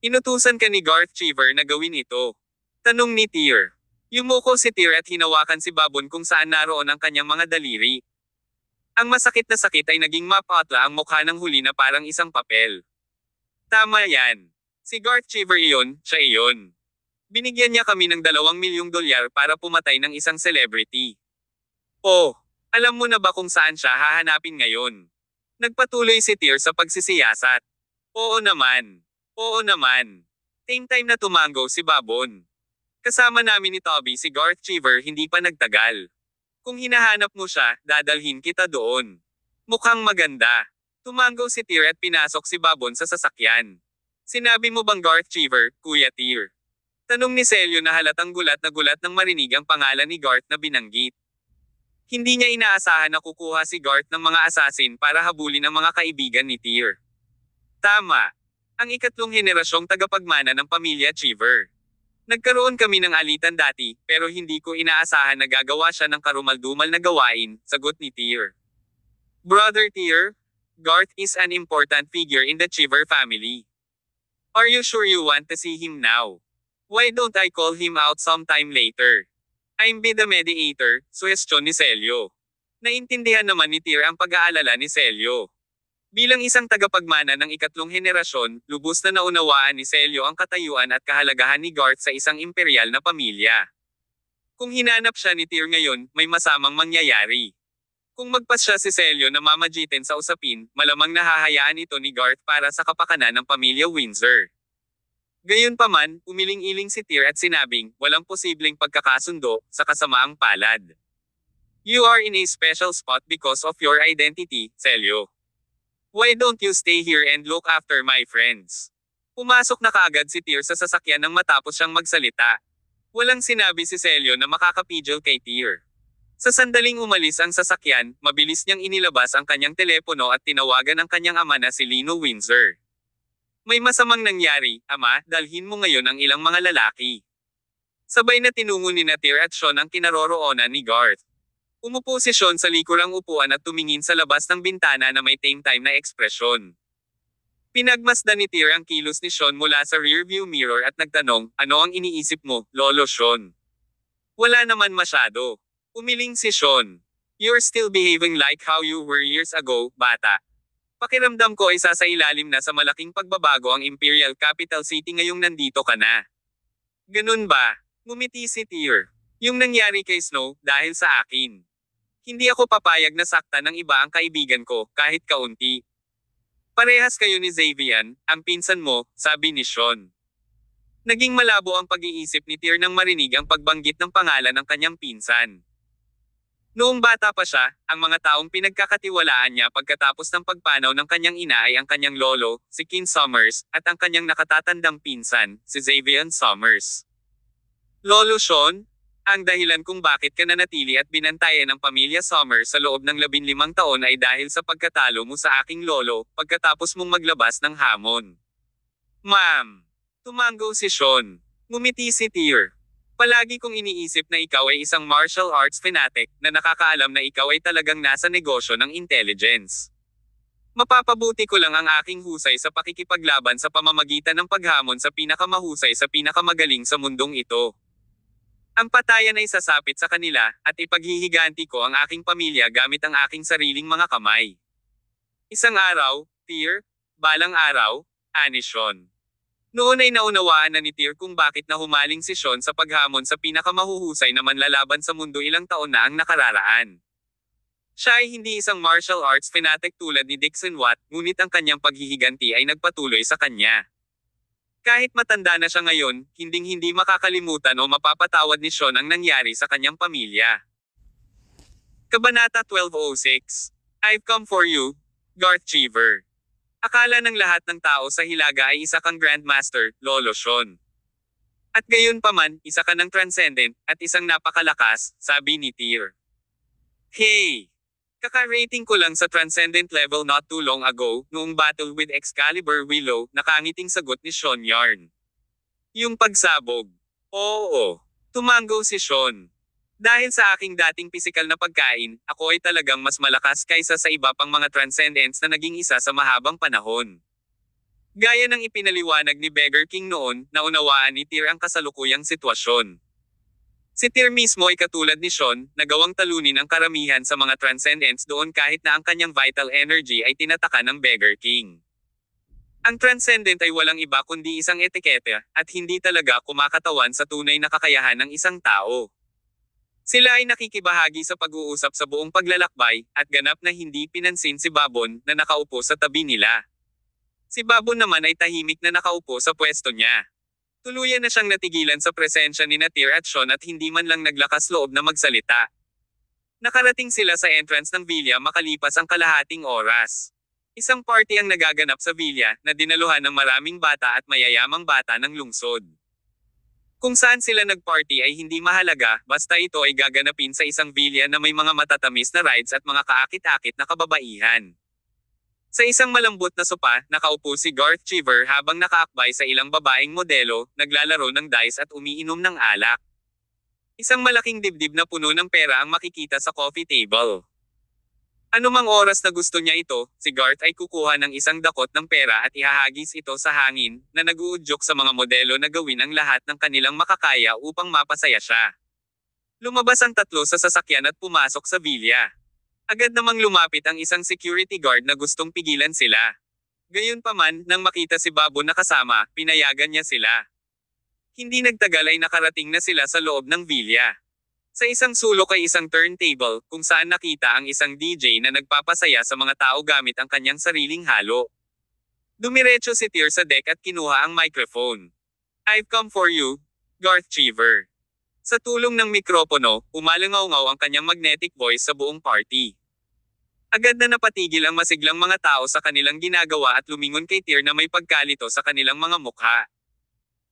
S1: Inutusan ka ni Garth Cheever na gawin ito. Tanong ni Tyr. Yumuko si Tyr at hinawakan si Babon kung saan naroon ang kanyang mga daliri. Ang masakit na sakit ay naging mapatla ang mukha ng huli na parang isang papel. Tama yan. Si Garth Cheever iyon, siya iyon. Binigyan niya kami ng $2 milyong para pumatay ng isang celebrity. Oh, alam mo na ba kung saan siya hahanapin ngayon? Nagpatuloy si Tyr sa pagsisiyasat. Oo naman. Oo naman. Same time na tumango si Babon. Kasama namin ni Toby si Garth Cheever hindi pa nagtagal. Kung hinahanap mo siya, dadalhin kita doon. Mukhang maganda. Tumango si Tyr at pinasok si Babon sa sasakyan. Sinabi mo bang Garth Cheever, Kuya Tyr? Tanong ni Celio na halatang gulat na gulat nang marinig ang pangalan ni Garth na binanggit. Hindi niya inaasahan na kukuha si Garth ng mga assassin para habulin ang mga kaibigan ni Tyr. Tama. Ang ikatlong henerasyong tagapagmana ng pamilya Cheever. Nagkaroon kami ng alitan dati, pero hindi ko inaasahan na gagawa siya ng karumaldumal na gawain, sagot ni Tyr. Brother Tyr, Garth is an important figure in the Cheever family. Are you sure you want to see him now? Why don't I call him out sometime later? I'm be the mediator, suhestyon ni Celio. Naintindihan naman ni Tyr ang pag-aalala ni Celio. Bilang isang tagapagmana ng ikatlong henerasyon, lubos na naunawaan ni Celio ang katayuan at kahalagahan ni Garth sa isang imperial na pamilya. Kung hinanap siya ni Tyr ngayon, may masamang mangyayari. Kung magpas siya si Celio na mamagitin sa usapin, malamang nahahayaan ito ni Garth para sa kapakanan ng pamilya Windsor. Gayunpaman, umiling-iling si Tyr at sinabing, walang posibleng pagkakasundo, sa kasamaang palad. You are in a special spot because of your identity, Celio. Why don't you stay here and look after my friends? Pumasok na kaagad si Tyr sa sasakyan nang matapos siyang magsalita. Walang sinabi si Celio na makakapigil kay Tyr. Sa sandaling umalis ang sasakyan, mabilis niyang inilabas ang kanyang telepono at tinawagan ang kanyang ama na si Lino Windsor. May masamang nangyari, ama, dalhin mo ngayon ang ilang mga lalaki. Sabay na tinungo ni Tyr at Sean ang kinaroroonan ni Garth. Umupo si Sean sa likurang upuan at tumingin sa labas ng bintana na may tame time na ekspresyon. Pinagmasdan ni Tyr ang kilos ni Sean mula sa rearview mirror at nagtanong, ano ang iniisip mo, Lolo Sean? Wala naman masyado. Umiling si Sean. You're still behaving like how you were years ago, bata. Pakiramdam ko ay sasailalim na sa malaking pagbabago ang Imperial Capital City ngayong nandito ka na. Ganun ba? Ngumiti si Tyr. Yung nangyari kay Snow, dahil sa akin. Hindi ako papayag na saktan ng iba ang kaibigan ko, kahit kaunti. Parehas kayo ni Xavian, ang pinsan mo, sabi ni Sean. Naging malabo ang pag-iisip ni Tyr nang marinig ang pagbanggit ng pangalan ng kanyang pinsan. Noong bata pa siya, ang mga taong pinagkakatiwalaan niya pagkatapos ng pagpanaw ng kanyang ina ay ang kanyang lolo, si King Summers, at ang kanyang nakatatandang pinsan, si Xavian Summers. Lolo Sean, ang dahilan kung bakit ka nanatili at binantayan ng pamilya Summers sa loob ng 15 taon ay dahil sa pagkatalo mo sa aking lolo, pagkatapos mong maglabas ng hamon. Ma'am. Tumango si Sean. Ngumiti si Tyr. Palagi kong iniisip na ikaw ay isang martial arts fanatic na nakakaalam na ikaw ay talagang nasa negosyo ng intelligence. Mapapabuti ko lang ang aking husay sa pakikipaglaban sa pamamagitan ng paghamon sa pinakamahusay sa pinakamagaling sa mundong ito. Ang patayan ay sasapit sa kanila, at ipaghihiganti ko ang aking pamilya gamit ang aking sariling mga kamay. Isang araw, Tyr, balang araw, ani Sean. Noon ay naunawaan na ni Tyr kung bakit nahumaling si Sean sa paghamon sa pinakamahuhusay na manlalaban sa mundo ilang taon na ang nakararaan. Siya ay hindi isang martial arts fanatic tulad ni Dixon Watt, ngunit ang kanyang paghihiganti ay nagpatuloy sa kanya. Kahit matanda na siya ngayon, hinding-hindi makakalimutan o mapapatawad ni Sean ang nangyari sa kanyang pamilya. Kabanata 1206. I've come for you, Garth Cheever. Akala ng lahat ng tao sa Hilaga ay isa kang Grandmaster, Lolo Sean. At gayon paman, isa ka ng Transcendent, at isang napakalakas, sabi ni Tyr. Hey! Kaka-rating ko lang sa Transcendent level not too long ago, noong battle with Excalibur Willow, nakangiting sagot ni Sean Yarn. Yung pagsabog. Oo. Tumango si Sean. Dahil sa aking dating pisikal na pagkain, ako ay talagang mas malakas kaysa sa iba pang mga Transcendents na naging isa sa mahabang panahon. Gaya ng ipinaliwanag ni Beggar King noon, naunawaan ni Tyr ang kasalukuyang sitwasyon. Si Tyr mismo ay katulad ni Sean, nagawang talunin ang karamihan sa mga Transcendents doon kahit na ang kanyang vital energy ay tinataka ng Beggar King. Ang transcendent ay walang iba kundi isang etiketa, at hindi talaga kumakatawan sa tunay na kakayahan ng isang tao. Sila ay nakikibahagi sa pag-uusap sa buong paglalakbay, at ganap na hindi pinansin si Babon na nakaupo sa tabi nila. Si Babon naman ay tahimik na nakaupo sa pwesto niya. Tuluyan na siyang natigilan sa presensya ni Natir at Sean at hindi man lang naglakas loob na magsalita. Nakarating sila sa entrance ng villa makalipas ang kalahating oras. Isang party ang nagaganap sa villa na dinaluhan ng maraming bata at mayayamang bata ng lungsod. Kung saan sila nagparty ay hindi mahalaga, basta ito ay gaganapin sa isang villa na may mga matatamis na rides at mga kaakit-akit na kababaihan. Sa isang malambot na sopa, nakaupo si Garth Cheever habang nakaakbay sa ilang babaeng modelo, naglalaro ng dice at umiinom ng alak. Isang malaking dibdib na puno ng pera ang makikita sa coffee table. Anumang oras na gusto niya ito, si Garth ay kukuha ng isang dakot ng pera at ihahagis ito sa hangin, na nag-uudyok sa mga modelo na gawin ang lahat ng kanilang makakaya upang mapasaya siya. Lumabas ang tatlo sa sasakyan at pumasok sa villa. Agad namang lumapit ang isang security guard na gustong pigilan sila. Gayunpaman, nang makita si Babon na kasama, pinayagan niya sila. Hindi nagtagal ay nakarating na sila sa loob ng villa. Sa isang sulok ay isang turntable, kung saan nakita ang isang DJ na nagpapasaya sa mga tao gamit ang kanyang sariling halo. Dumiretso si Tyr sa deck at kinuha ang microphone. "I've come for you, Garth Cheever." Sa tulong ng mikropono, umalangaw-ngaw ang kanyang magnetic voice sa buong party. Agad na napatigil ang masiglang mga tao sa kanilang ginagawa at lumingon kay Tyr na may pagkalito sa kanilang mga mukha.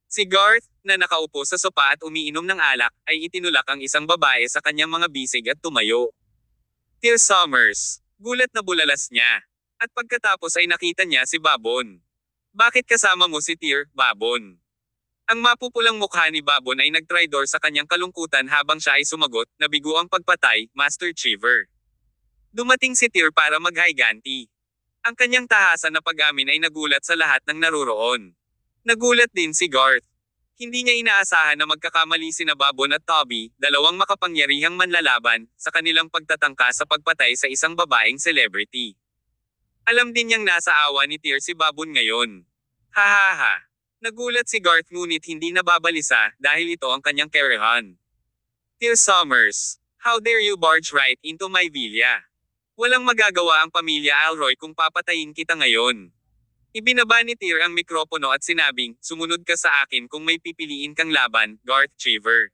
S1: Si Garth, na nakaupo sa sopa at umiinom ng alak, ay itinulak ang isang babae sa kanyang mga bisig at tumayo. "Tyr Summers." Gulat na bulalas niya. At pagkatapos ay nakita niya si Babon. "Bakit kasama mo si Tyr, Babon?" Ang mapupulang mukha ni Babon ay nagtraidor sa kanyang kalungkutan habang siya ay sumagot, "Nabigo ang pagpatay, Master Cheever." Dumating si Tyr para maghayganti. Ang kanyang tahasan na pag-amin ay nagulat sa lahat ng naruroon. Nagulat din si Garth. Hindi niya inaasahan na magkakamali sina Babon at Toby, dalawang makapangyarihang manlalaban, sa kanilang pagtatangka sa pagpatay sa isang babaeng celebrity. Alam din niyang nasa awa ni Tyr si Babon ngayon. Hahaha. Nagulat si Garth ngunit hindi nababalisa dahil ito ang kanyang kerahan. "Tyr Summers, how dare you barge right into my villa? Walang magagawa ang pamilya Alroy kung papatayin kita ngayon." Ibinaba ni Tyr ang mikropono at sinabing, "Sumunod ka sa akin kung may pipiliin kang laban, Garth Cheever.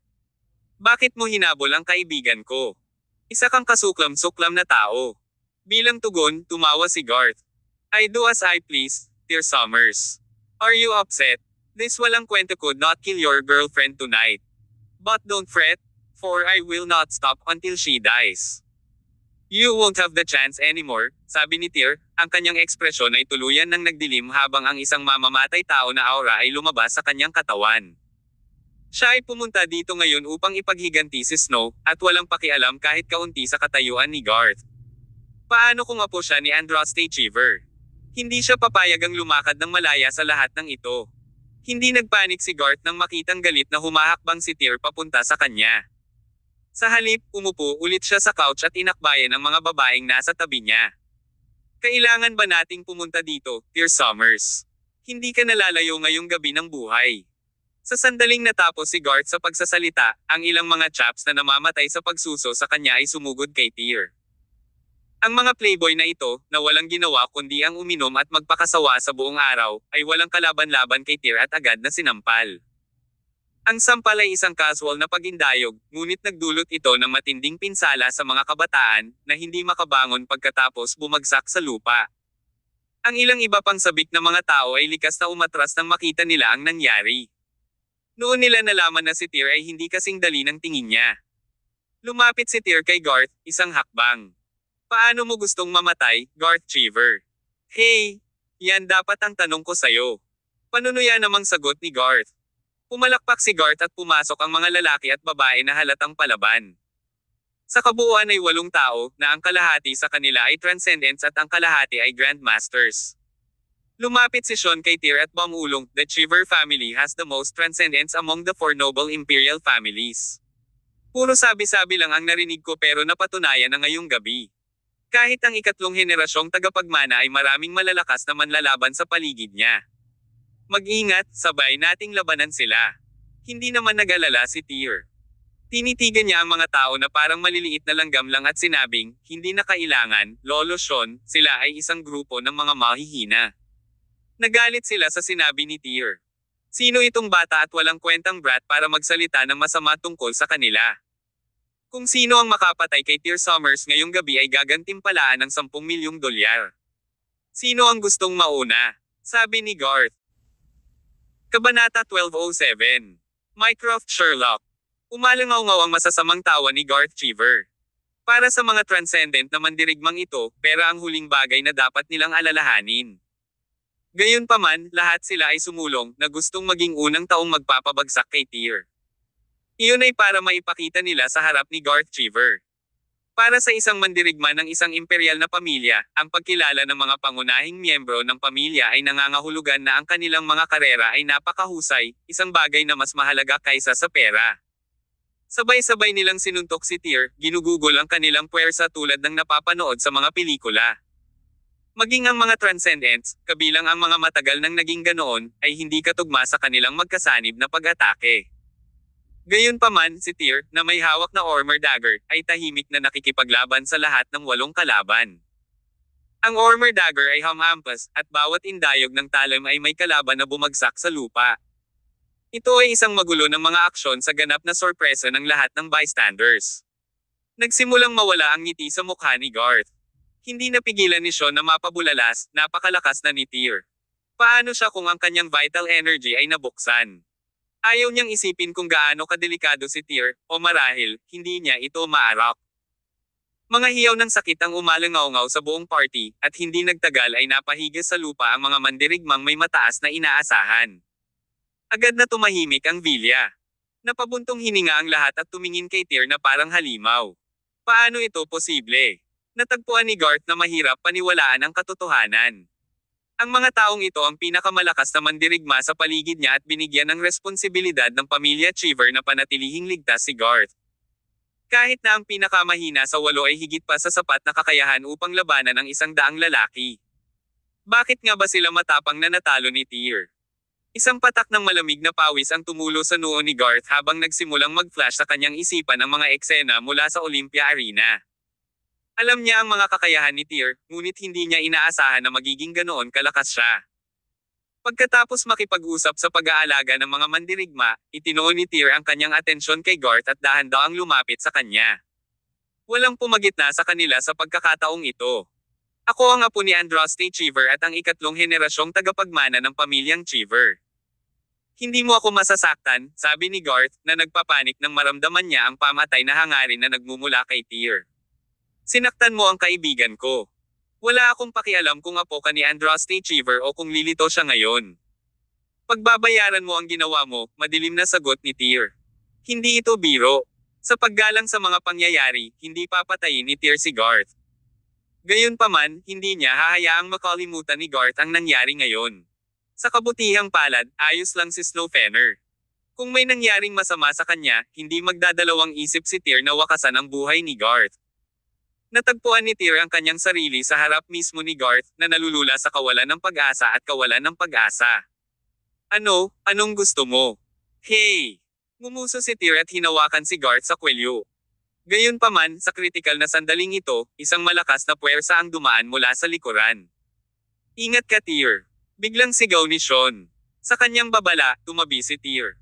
S1: Bakit mo hinabol ang kaibigan ko? Isa kang kasuklam-suklam na tao." Bilang tugon, tumawa si Garth. "I do as I please, Tyr Summers. Are you upset? This walang kwento could not kill your girlfriend tonight. But don't fret, for I will not stop until she dies. You won't have the chance anymore," sabi ni Tyr. Ang kanyang ekspresyon ay tuluyan ng nagdilim habang ang isang mamamatay tao na aura ay lumabas sa kanyang katawan. Siya ay pumunta dito ngayon upang ipaghiganti si Snow, at walang pakialam kahit kaunti sa katayuan ni Garth. Paano kung apo siya ni Andraste Cheever? Hindi siya papayagang lumakad ng malaya sa lahat ng ito. Hindi nagpanik si Garth nang makitang galit na humahakbang si Tyr papunta sa kanya. Sa halip, umupo ulit siya sa couch at inakbayan ang mga babaeng nasa tabi niya. "Kailangan ba nating pumunta dito, Tyr Summers? Hindi ka nalalayo ngayong gabi ng buhay." Sa sandaling natapos si Garth sa pagsasalita, ang ilang mga chaps na namamatay sa pagsuso sa kanya ay sumugod kay Tyr. Ang mga playboy na ito, na walang ginawa kundi ang uminom at magpakasawa sa buong araw, ay walang kalaban-laban kay Tyr at agad na sinampal. Ang sampal ay isang casual na pagindayog, ngunit nagdulot ito ng matinding pinsala sa mga kabataan, na hindi makabangon pagkatapos bumagsak sa lupa. Ang ilang iba pang sabik na mga tao ay likas na umatras nang makita nila ang nangyari. Noon nila nalaman na si Tyr ay hindi kasing dali ng tingin niya. Lumapit si Tyr kay Garth, isang hakbang. "Paano mo gustong mamatay, Garth Cheever?" "Hey! Yan dapat ang tanong ko sayo." Panunuya namang sagot ni Garth. Pumalakpak si Garth at pumasok ang mga lalaki at babae na halatang palaban. Sa kabuuan ay 8 tao, na ang kalahati sa kanila ay Transcendents at ang kalahati ay Grandmasters. Lumapit si Sean kay Tyr at bumulong, "The Cheever family has the most Transcendents among the 4 noble imperial families." Puro sabi-sabi lang ang narinig ko pero napatunayan na ngayong gabi. Kahit ang ikatlong henerasyong tagapagmana ay maraming malalakas na manlalaban sa paligid niya. Mag-ingat, sabay nating labanan sila. Hindi naman nag-alala si Tyr. Tinitigan niya ang mga tao na parang maliliit na langgam lang at sinabing, hindi na kailangan, Lolo Sean, sila ay isang grupo ng mga mahihina. Nagalit sila sa sinabi ni Tyr. Sino itong bata at walang kwentang brat para magsalita ng masama tungkol sa kanila? Kung sino ang makapatay kay Tyr Summers ngayong gabi ay gagantimpalaan ng 10 milyong dolyar. Sino ang gustong mauna? Sabi ni Garth. Kabanata 1207. Mycroft Sherlock. Umalangaw-ngaw ang masasamang tawa ni Garth Cheever. Para sa mga transcendent na mandirigmang ito, pera ang huling bagay na dapat nilang alalahanin. Gayunpaman, lahat sila ay sumulong na gustong maging unang taong magpapabagsak kay Tyr. Iyon ay para maipakita nila sa harap ni Garth Cheever. Para sa isang mandirigma ng isang imperial na pamilya, ang pagkilala ng mga pangunahing miyembro ng pamilya ay nangangahulugan na ang kanilang mga karera ay napakahusay, isang bagay na mas mahalaga kaysa sa pera. Sabay-sabay nilang sinuntok si Tyr, ginugugol ang kanilang puwersa tulad ng napapanood sa mga pelikula. Maging ang mga transcendents, kabilang ang mga matagal nang naging ganoon, ay hindi katugma sa kanilang magkasanib na pag-atake. Gayunpaman, si Tyr, na may hawak na armor dagger, ay tahimik na nakikipaglaban sa lahat ng 8 kalaban. Ang armor dagger ay hamhampas, at bawat indayog ng talim ay may kalaban na bumagsak sa lupa. Ito ay isang magulo ng mga aksyon sa ganap na sorpresa ng lahat ng bystanders. Nagsimulang mawala ang ngiti sa mukha ni Garth. Hindi napigilan ni Sean na mapabulalas, napakalakas na ni Tyr. Paano siya kung ang kanyang vital energy ay nabuksan? Ayaw niyang isipin kung gaano kadelikado si Tyr, o marahil, hindi niya ito maarap. Mga hiyaw ng sakit ang umalangaw-ngaw sa buong party, at hindi nagtagal ay napahigis sa lupa ang mga mandirigmang may mataas na inaasahan. Agad na tumahimik ang Villa. Napabuntong hininga ang lahat at tumingin kay Tyr na parang halimaw. Paano ito posible? Natagpuan ni Garth na mahirap paniwalaan ang katotohanan. Ang mga taong ito ang pinakamalakas na mandirigma sa paligid niya at binigyan ng responsibilidad ng pamilya Cheever na panatilihing ligtas si Garth. Kahit na ang pinakamahina sa 8 ay higit pa sa sapat na kakayahan upang labanan ang 100 lalaki. Bakit nga ba sila matapang na natalo ni Tyr? Isang patak ng malamig na pawis ang tumulo sa noo ni Garth habang nagsimulang mag-flash sa kanyang isipan ang mga eksena mula sa Olympia Arena. Alam niya ang mga kakayahan ni Tyr, ngunit hindi niya inaasahan na magiging ganoon kalakas siya. Pagkatapos makipag-usap sa pag-aalaga ng mga mandirigma, itinuon ni Tyr ang kanyang atensyon kay Garth at dahan-daang lumapit sa kanya. Walang pumagitna sa kanila sa pagkakataong ito. Ako ang apo ni Andraste Cheever at ang ikatlong henerasyong tagapagmana ng pamilyang Cheever. Hindi mo ako masasaktan, sabi ni Garth, na nagpapanik nang maramdaman niya ang pamatay na hangarin na nagmumula kay Tyr. Sinaktan mo ang kaibigan ko. Wala akong pakialam kung apo ka ni Andraste Cheever o kung lilito siya ngayon. Pagbabayaran mo ang ginawa mo, madilim na sagot ni Tyr. Hindi ito biro. Sa paggalang sa mga pangyayari, hindi papatayin ni Tyr si Garth. Gayunpaman, hindi niya hahayaang makalimutan ni Garth ang nangyari ngayon. Sa kabutihang palad, ayos lang si Slowfenner. Kung may nangyaring masama sa kanya, hindi magdadalawang isip si Tyr na wakasan ang buhay ni Garth. Natagpuan ni Tyr ang kanyang sarili sa harap mismo ni Garth na nalulula sa kawalan ng pag-asa at kawalan ng pag-asa. Ano? Anong gusto mo? Hey! Ngumuso si Tyr at hinawakan si Garth sa kwelyo. Gayunpaman, sa kritikal na sandaling ito, isang malakas na puwersa ang dumaan mula sa likuran. Ingat ka Tyr! Biglang sigaw ni Sean. Sa kanyang babala, tumabi si Tyr.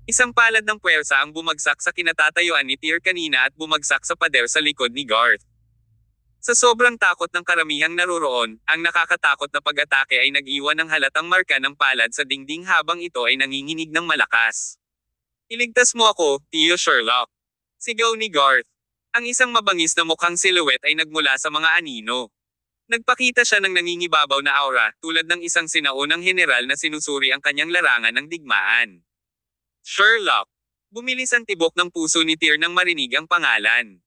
S1: Isang palad ng puwersa ang bumagsak sa kinatatayuan ni Tyr kanina at bumagsak sa pader sa likod ni Garth. Sa sobrang takot ng karamihang naroroon, ang nakakatakot na pag-atake ay nag-iwan ng halatang marka ng palad sa dingding habang ito ay nanginginig ng malakas. Iligtas mo ako, Tio Sherlock! Sigaw ni Garth. Ang isang mabangis na mukhang silhouette ay nagmula sa mga anino. Nagpakita siya ng nangingibabaw na aura, tulad ng isang sinaunang general na sinusuri ang kanyang larangan ng digmaan. Sherlock! Bumilis ang tibok ng puso ni Tyr nang marinig ang pangalan.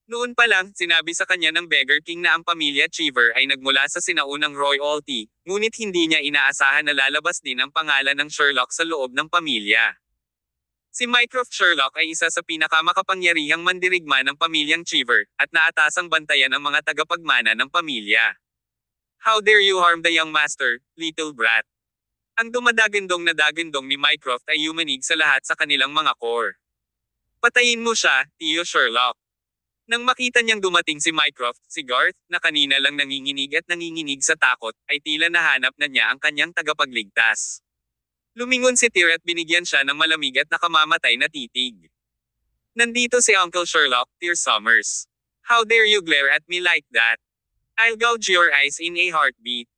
S1: Noon pa lang, sinabi sa kanya ng Beggar King na ang pamilya Cheever ay nagmula sa sinaunang royalty, ngunit hindi niya inaasahan na lalabas din ang pangalan ng Sherlock sa loob ng pamilya. Si Mycroft Sherlock ay isa sa pinakamakapangyarihang mandirigma ng pamilyang Cheever, at naatasang bantayan ang mga tagapagmana ng pamilya. How dare you harm the young master, little brat? Ang dumadagandong na dagandong ni Mycroft ay yumanig sa lahat sa kanilang mga core. Patayin mo siya, Tiyo Sherlock. Nang makita niyang dumating si Mycroft, si Garth, na kanina lang nanginginig at nanginginig sa takot, ay tila nahanap na niya ang kanyang tagapagligtas. Lumingon si Tyr at binigyan siya ng malamig at nakamamatay na titig. Nandito si Uncle Sherlock, Tyr Summers. How dare you glare at me like that? I'll gouge your eyes in a heartbeat.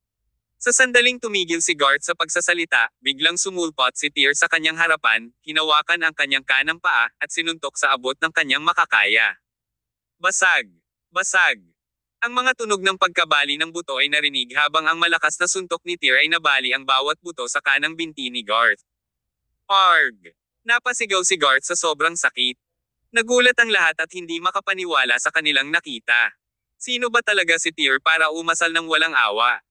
S1: Sa sandaling tumigil si Garth sa pagsasalita, biglang sumulpot si Tyr sa kanyang harapan, hinawakan ang kanyang kanang paa, at sinuntok sa abot ng kanyang makakaya. Basag! Basag! Ang mga tunog ng pagkabali ng buto ay narinig habang ang malakas na suntok ni Tyr ay nabali ang bawat buto sa kanang binti ni Garth. Arg! Napasigaw si Garth sa sobrang sakit. Nagulat ang lahat at hindi makapaniwala sa kanilang nakita. Sino ba talaga si Tyr para umasal ng walang awa?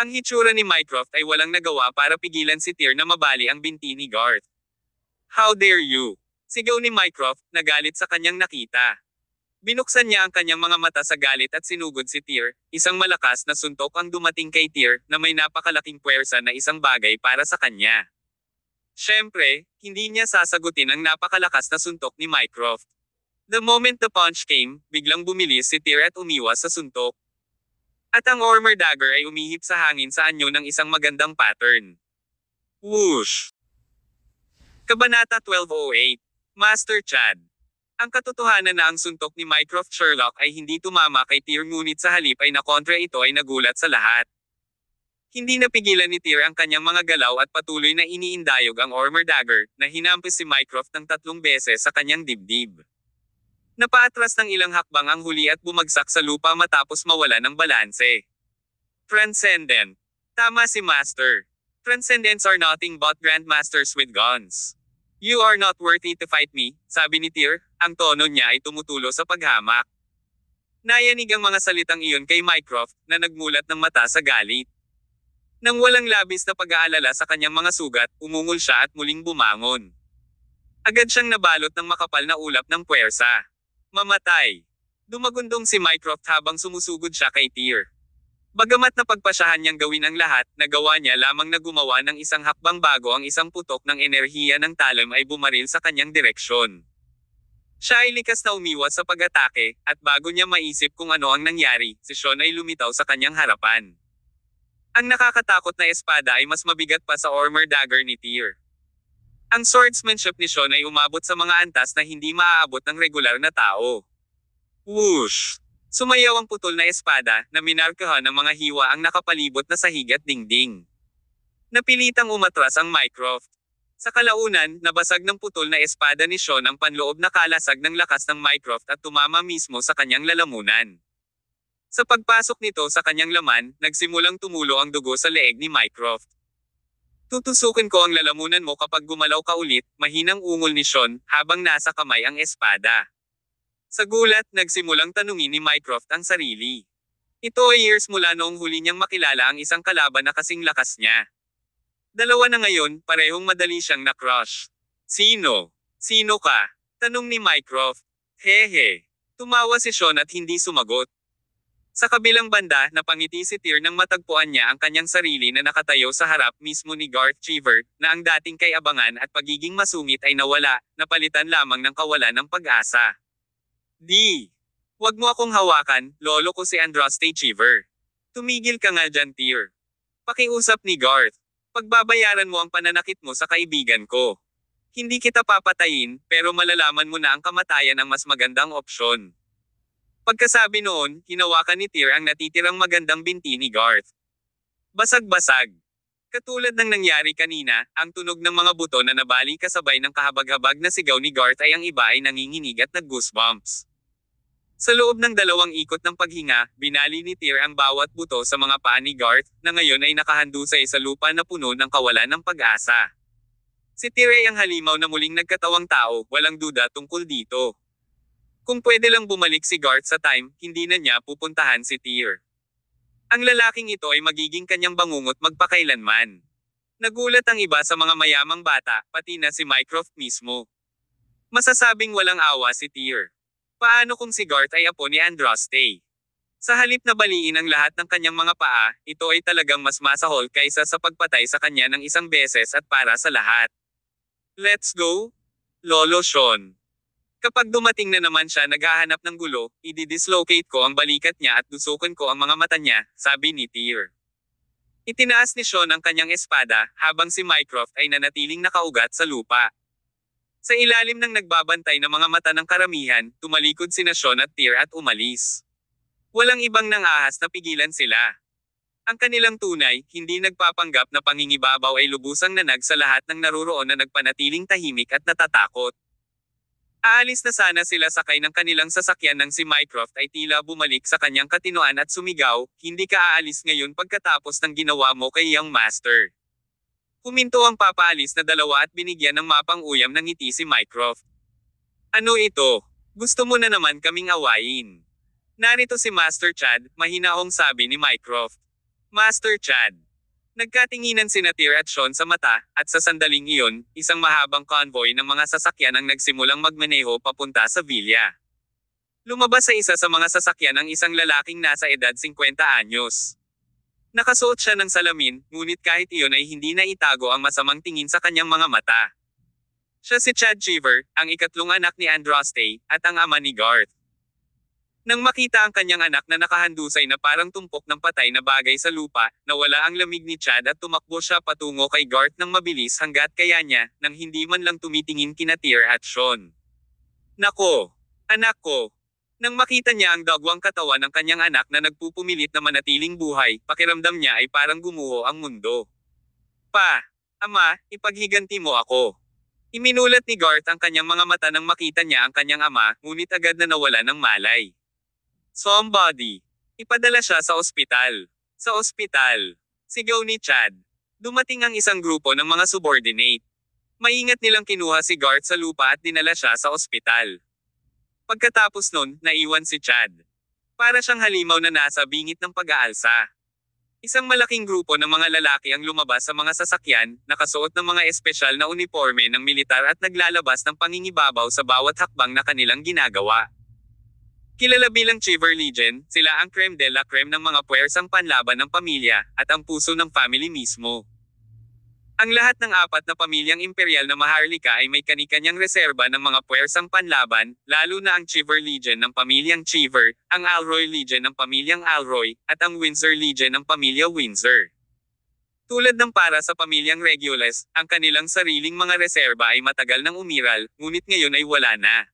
S1: Ang hitsura ni Mycroft ay walang nagawa para pigilan si Tyr na mabali ang binti ni Garth. How dare you? Sigaw ni Mycroft, nagalit sa kanyang nakita. Binuksan niya ang kanyang mga mata sa galit at sinugod si Tyr, isang malakas na suntok ang dumating kay Tyr na may napakalaking puwersa na isang bagay para sa kanya. Siyempre, hindi niya sasagutin ang napakalakas na suntok ni Mycroft. The moment the punch came, biglang bumilis si Tyr at umiwas sa suntok. At ang armor dagger ay umihip sa hangin sa anyo ng isang magandang pattern. Whoosh! Kabanata 1208. Master Chad. Ang katotohanan na ang suntok ni Mycroft Sherlock ay hindi tumama kay Tyr ngunit sa halip ay nakontra ito ay nagulat sa lahat. Hindi napigilan ni Tyr ang kanyang mga galaw at patuloy na iniindayog ang armor dagger, na hinampis si Mycroft ng 3 beses sa kanyang dibdib. Napaatras ng ilang hakbang ang huli at bumagsak sa lupa matapos mawala ng balanse. Transcendent. Tama si Master. Transcendents are nothing but grandmasters with guns. You are not worthy to fight me, sabi ni Tyr, ang tono niya ay tumutulo sa paghamak. Nayanig ang mga salitang iyon kay Mycroft, na nagmulat ng mata sa galit. Nang walang labis na pag-aalala sa kanyang mga sugat, umungol siya at muling bumangon. Agad siyang nabalot ng makapal na ulap ng puwersa. Mamatay! Dumagundong si Mycroft habang sumusugod siya kay Tyr. Bagamat napagpasyahan niyang gawin ang lahat, nagawa niya lamang na gumawa ng isang hakbang bago ang isang putok ng enerhiya ng talim ay bumaril sa kanyang direksyon. Siya ay likas na umiwas sa pag-atake, at bago niya maisip kung ano ang nangyari, si Sean ay lumitaw sa kanyang harapan. Ang nakakatakot na espada ay mas mabigat pa sa armor dagger ni Tyr. Ang swordsmanship ni Sean ay umabot sa mga antas na hindi maaabot ng regular na tao. Whoosh! Sumayaw ang putol na espada, na minarkahan ng mga hiwa ang nakapalibot na sahig at dingding. Napilitang umatras ang Mycroft. Sa kalaunan, nabasag ng putol na espada ni Sean ang panloob na kalasag ng lakas ng Mycroft at tumama mismo sa kanyang lalamunan. Sa pagpasok nito sa kanyang laman, nagsimulang tumulo ang dugo sa leeg ni Mycroft. Tutusukin ko ang lalamunan mo kapag gumalaw ka ulit, mahinang ungol ni Sean, habang nasa kamay ang espada. Sa gulat, nagsimulang tanungin ni Mycroft ang sarili. Ito ay years mula noong huli niyang makilala ang isang kalaban na kasing lakas niya. Dalawa na ngayon, parehong madali siyang na-crush. Sino? Sino ka? Tanong ni Mycroft. Hehe. Tumawa si Sean at hindi sumagot. Sa kabilang banda, napangiti si Tyr nang matagpuan niya ang kanyang sarili na nakatayo sa harap mismo ni Garth Cheever, na ang dating kay-abangan at pagiging masungit ay nawala, napalitan lamang ng kawalan ng pag-asa. Huwag mo akong hawakan, lolo ko si Andraste Cheever. Tumigil ka nga dyan, Tyr. Pakiusap ni Garth. Pagbabayaran mo ang pananakit mo sa kaibigan ko. Hindi kita papatayin, pero malalaman mo na ang kamatayan ang mas magandang opsyon. Pagkasabi noon, hinawakan ni Tyr ang natitirang magandang binti ni Garth. Basag-basag. Katulad ng nangyari kanina, ang tunog ng mga buto na nabali kasabay ng kahabag-habag na sigaw ni Garth ay ang iba ay nanginginig at nag-goosebumps. Sa loob ng 2 ikot ng paghinga, binali ni Tyr ang bawat buto sa mga paa ni Garth, na ngayon ay nakahandusay sa lupa na puno ng kawalan ng pag-asa. Si Tyr ay ang halimaw na muling nagkatawang tao, walang duda tungkol dito. Kung pwede lang bumalik si Garth sa time, hindi na niya pupuntahan si Tyr. Ang lalaking ito ay magiging kanyang bangungot magpakailanman. Nagulat ang iba sa mga mayamang bata, pati na si Mycroft mismo. Masasabing walang awa si Tyr. Paano kung si Garth ay apo ni Andraste? Sa halip na baliin ang lahat ng kanyang mga paa, ito ay talagang mas masahol kaysa sa pagpatay sa kanya ng isang beses at para sa lahat. Let's go, Lolo Sean. Kapag dumating na naman siya naghahanap ng gulo, i-dislocate ko ang balikat niya at tusukan ko ang mga mata niya, sabi ni Tyr. Itinaas ni Sean ang kanyang espada, habang si Mycroft ay nanatiling nakaugat sa lupa. Sa ilalim ng nagbabantay na mga mata ng karamihan, tumalikod sina Sean at Tyr at umalis. Walang ibang nang-ahas na pigilan sila. Ang kanilang tunay, hindi nagpapanggap na pangingibabaw ay lubusang nanag sa lahat ng naruroon na nagpanatiling tahimik at natatakot. Aalis na sana sila sakay ng kanilang sasakyan nang si Mycroft ay tila bumalik sa kanyang katinoan at sumigaw, "Hindi ka aalis ngayon pagkatapos ng ginawa mo kay Young Master." Huminto ang papaalis na dalawa at binigyan ng mapang uyam ng ngiti si Mycroft. "Ano ito? Gusto mo na naman kaming awayin?" "Narito si Master Chad," mahinahong sabi ni Mycroft. "Master Chad." Nagkatinginan sina Tyr at Sean sa mata, at sa sandaling iyon, isang mahabang convoy ng mga sasakyan ang nagsimulang magmaneho papunta sa villa. Lumabas sa isa sa mga sasakyan ang isang lalaking nasa edad 50 anyos. Nakasuot siya ng salamin, ngunit kahit iyon ay hindi na itago ang masamang tingin sa kanyang mga mata. Siya si Chad Cheever, ang ikatlong anak ni Andraste, at ang ama ni Garth. Nang makita ang kanyang anak na nakahandusay na parang tumpok ng patay na bagay sa lupa, nawala ang lamig ni Chad at tumakbo siya patungo kay Garth ng mabilis hanggat kaya niya, nang hindi man lang tumitingin kina Tyr at Sean. "Nako! Anak ko!" Nang makita niya ang dagwang katawan ng kanyang anak na nagpupumilit na manatiling buhay, pakiramdam niya ay parang gumuho ang mundo. "Pa! Ama, ipaghiganti mo ako." Iminulat ni Garth ang kanyang mga mata nang makita niya ang kanyang ama, ngunit agad na nawala ng malay. "Somebody! Ipadala siya sa ospital. Sa ospital!" Sigaw ni Chad. Dumating ang isang grupo ng mga subordinate. Maingat nilang kinuha si Garth sa lupa at dinala siya sa ospital. Pagkatapos nun, naiwan si Chad. Para siyang halimaw na nasa bingit ng pag-aalsa. Isang malaking grupo ng mga lalaki ang lumabas sa mga sasakyan, nakasuot ng mga espesyal na uniforme ng militar at naglalabas ng pangingibabaw sa bawat hakbang na kanilang ginagawa. Kilala bilang Cheever Legion, sila ang creme de la creme ng mga puwersang panlaban ng pamilya, at ang puso ng family mismo. Ang lahat ng apat na pamilyang imperial na maharlika ay may kani-kanyang reserba ng mga puwersang panlaban, lalo na ang Cheever Legion ng pamilyang Cheever, ang Alroy Legion ng pamilyang Alroy, at ang Windsor Legion ng pamilya Windsor. Tulad ng para sa pamilyang Regulus, ang kanilang sariling mga reserba ay matagal nang umiral, ngunit ngayon ay wala na.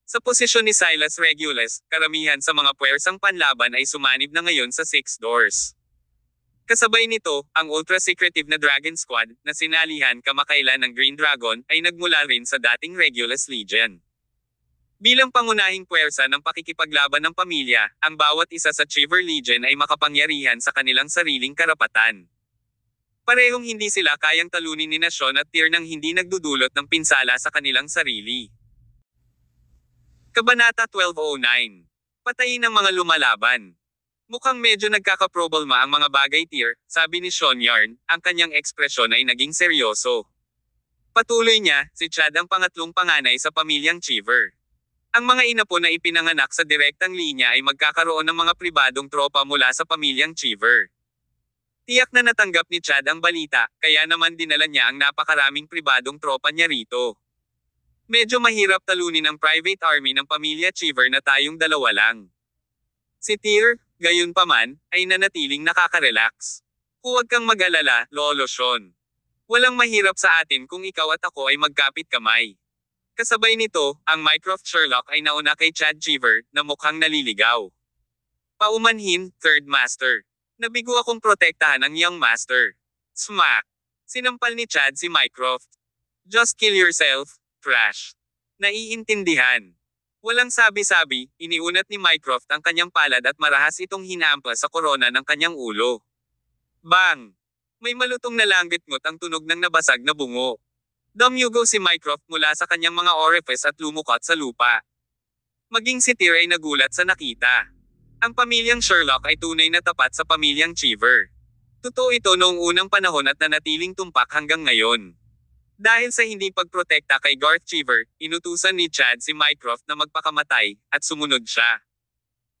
S1: Sa posisyon ni Silas Regulus, karamihan sa mga puwersang panlaban ay sumanib na ngayon sa Six Doors. Kasabay nito, ang ultra-secretive na Dragon Squad, na sinalihan kamakailan ng Green Dragon, ay nagmula rin sa dating Regulus Legion. Bilang pangunahing puwersa ng pakikipaglaban ng pamilya, ang bawat isa sa Cheever Legion ay makapangyarihan sa kanilang sariling karapatan. Parehong hindi sila kayang talunin ni Sean at Tyr nang hindi nagdudulot ng pinsala sa kanilang sarili. Kabanata 1209. Patayin ang mga lumalaban. Mukhang medyo nagkakaproblema ang mga bagay Tyr, sabi ni Sean Yarn, ang kanyang ekspresyon ay naging seryoso. Patuloy niya, si Chad ang pangatlong panganay sa pamilyang Cheever. Ang mga inapo na ipinanganak sa direktang linya ay magkakaroon ng mga pribadong tropa mula sa pamilyang Cheever. Tiyak na natanggap ni Chad ang balita, kaya naman dinala niya ang napakaraming pribadong tropa niya rito. Medyo mahirap talunin ang private army ng pamilya Cheever na tayong dalawa lang. Si Tyr, gayunpaman, ay nanatiling nakaka-relax. Huwag kang mag-alala, Lolo Sean. Walang mahirap sa atin kung ikaw at ako ay magkapit kamay. Kasabay nito, ang Mycroft Sherlock ay nauna kay Chad Cheever, na mukhang naliligaw. Paumanhin, Third Master. Nabigo akong protektahan ang Young Master. Smack! Sinampal ni Chad si Mycroft. Just kill yourself, trash. Naiintindihan. Walang sabi-sabi, iniunat ni Mycroft ang kanyang palad at marahas itong hinampa sa korona ng kanyang ulo. Bang! May malutong na langgit-ngot ang tunog ng nabasag na bungo. Dumyugo si Mycroft mula sa kanyang mga orifice at lumukot sa lupa. Maging si Tyr ay nagulat sa nakita. Ang pamilyang Sherlock ay tunay na tapat sa pamilyang Cheever. Totoo ito noong unang panahon at nanatiling tumpak hanggang ngayon. Dahil sa hindi pagprotekta kay Garth Cheever, inutusan ni Chad si Mycroft na magpakamatay, at sumunod siya.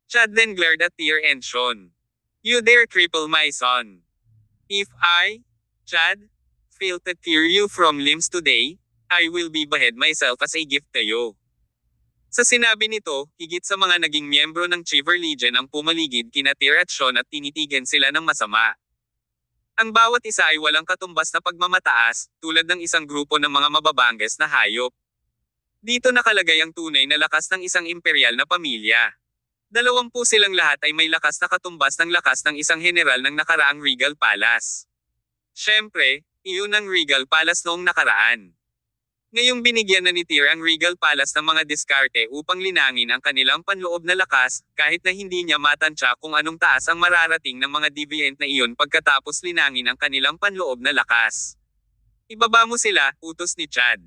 S1: Chad then glared at Tyr and Sean. "You dare cripple my son. If I, Chad, fail to tear you from limbs today, I will be behead myself as a gift to you." Sa sinabi nito, higit sa mga naging miyembro ng Cheever Legion ang pumaligid kina Tyr at Sean at tinitigan sila ng masama. Ang bawat isa ay walang katumbas na pagmamataas, tulad ng isang grupo ng mga mababanges na hayop. Dito nakalagay ang tunay na lakas ng isang imperial na pamilya. 20 silang lahat ay may lakas na katumbas ng lakas ng isang general ng nakaraang Regal Palace. Siyempre, iyon ang Regal Palace noong nakaraan. Ngayong binigyan na ni Tyr ang Regal Palace ng mga diskarte upang linangin ang kanilang panloob na lakas, kahit na hindi niya matansya kung anong taas ang mararating ng mga deviant na iyon pagkatapos linangin ang kanilang panloob na lakas. "Ibaba mo sila," utos ni Chad.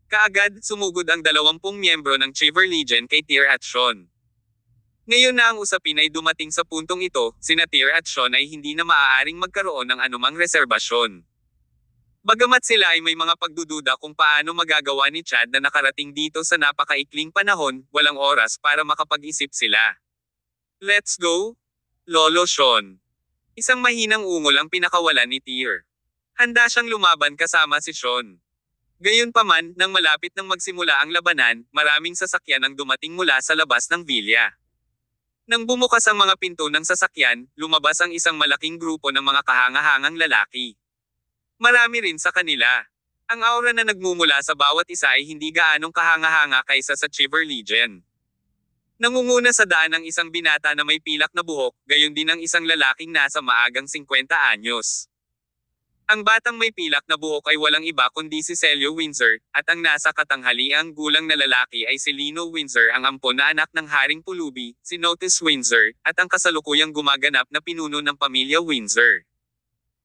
S1: Kaagad, sumugod ang 20 miyembro ng Cheever Legion kay Tyr at Sean. Ngayon na ang usapin ay dumating sa puntong ito, sina Tyr at Sean ay hindi na maaaring magkaroon ng anumang reserbasyon. Bagamat sila ay may mga pagdududa kung paano magagawa ni Chad na nakarating dito sa napakaikling panahon, walang oras para makapag-isip sila. "Let's go, Lolo Sean." Isang mahinang ungol ang pinakawalan ni Tyr. Handa siyang lumaban kasama si Sean. Gayunpaman, nang malapit nang magsimula ang labanan, maraming sasakyan ang dumating mula sa labas ng villa. Nang bumukas ang mga pinto ng sasakyan, lumabas ang isang malaking grupo ng mga kahangahangang lalaki. Marami rin sa kanila. Ang aura na nagmumula sa bawat isa ay hindi gaanong kahanga-hanga kaysa sa Cheever Legion. Nangunguna sa daan ang isang binata na may pilak na buhok, gayon din ang isang lalaking nasa maagang 50 anyos. Ang batang may pilak na buhok ay walang iba kundi si Celio Windsor, at ang nasa katanghaliang gulang na lalaki ay si Lino Windsor, ang ampon na anak ng Haring Pulubi, si Notice Windsor, at ang kasalukuyang gumaganap na pinuno ng pamilya Windsor.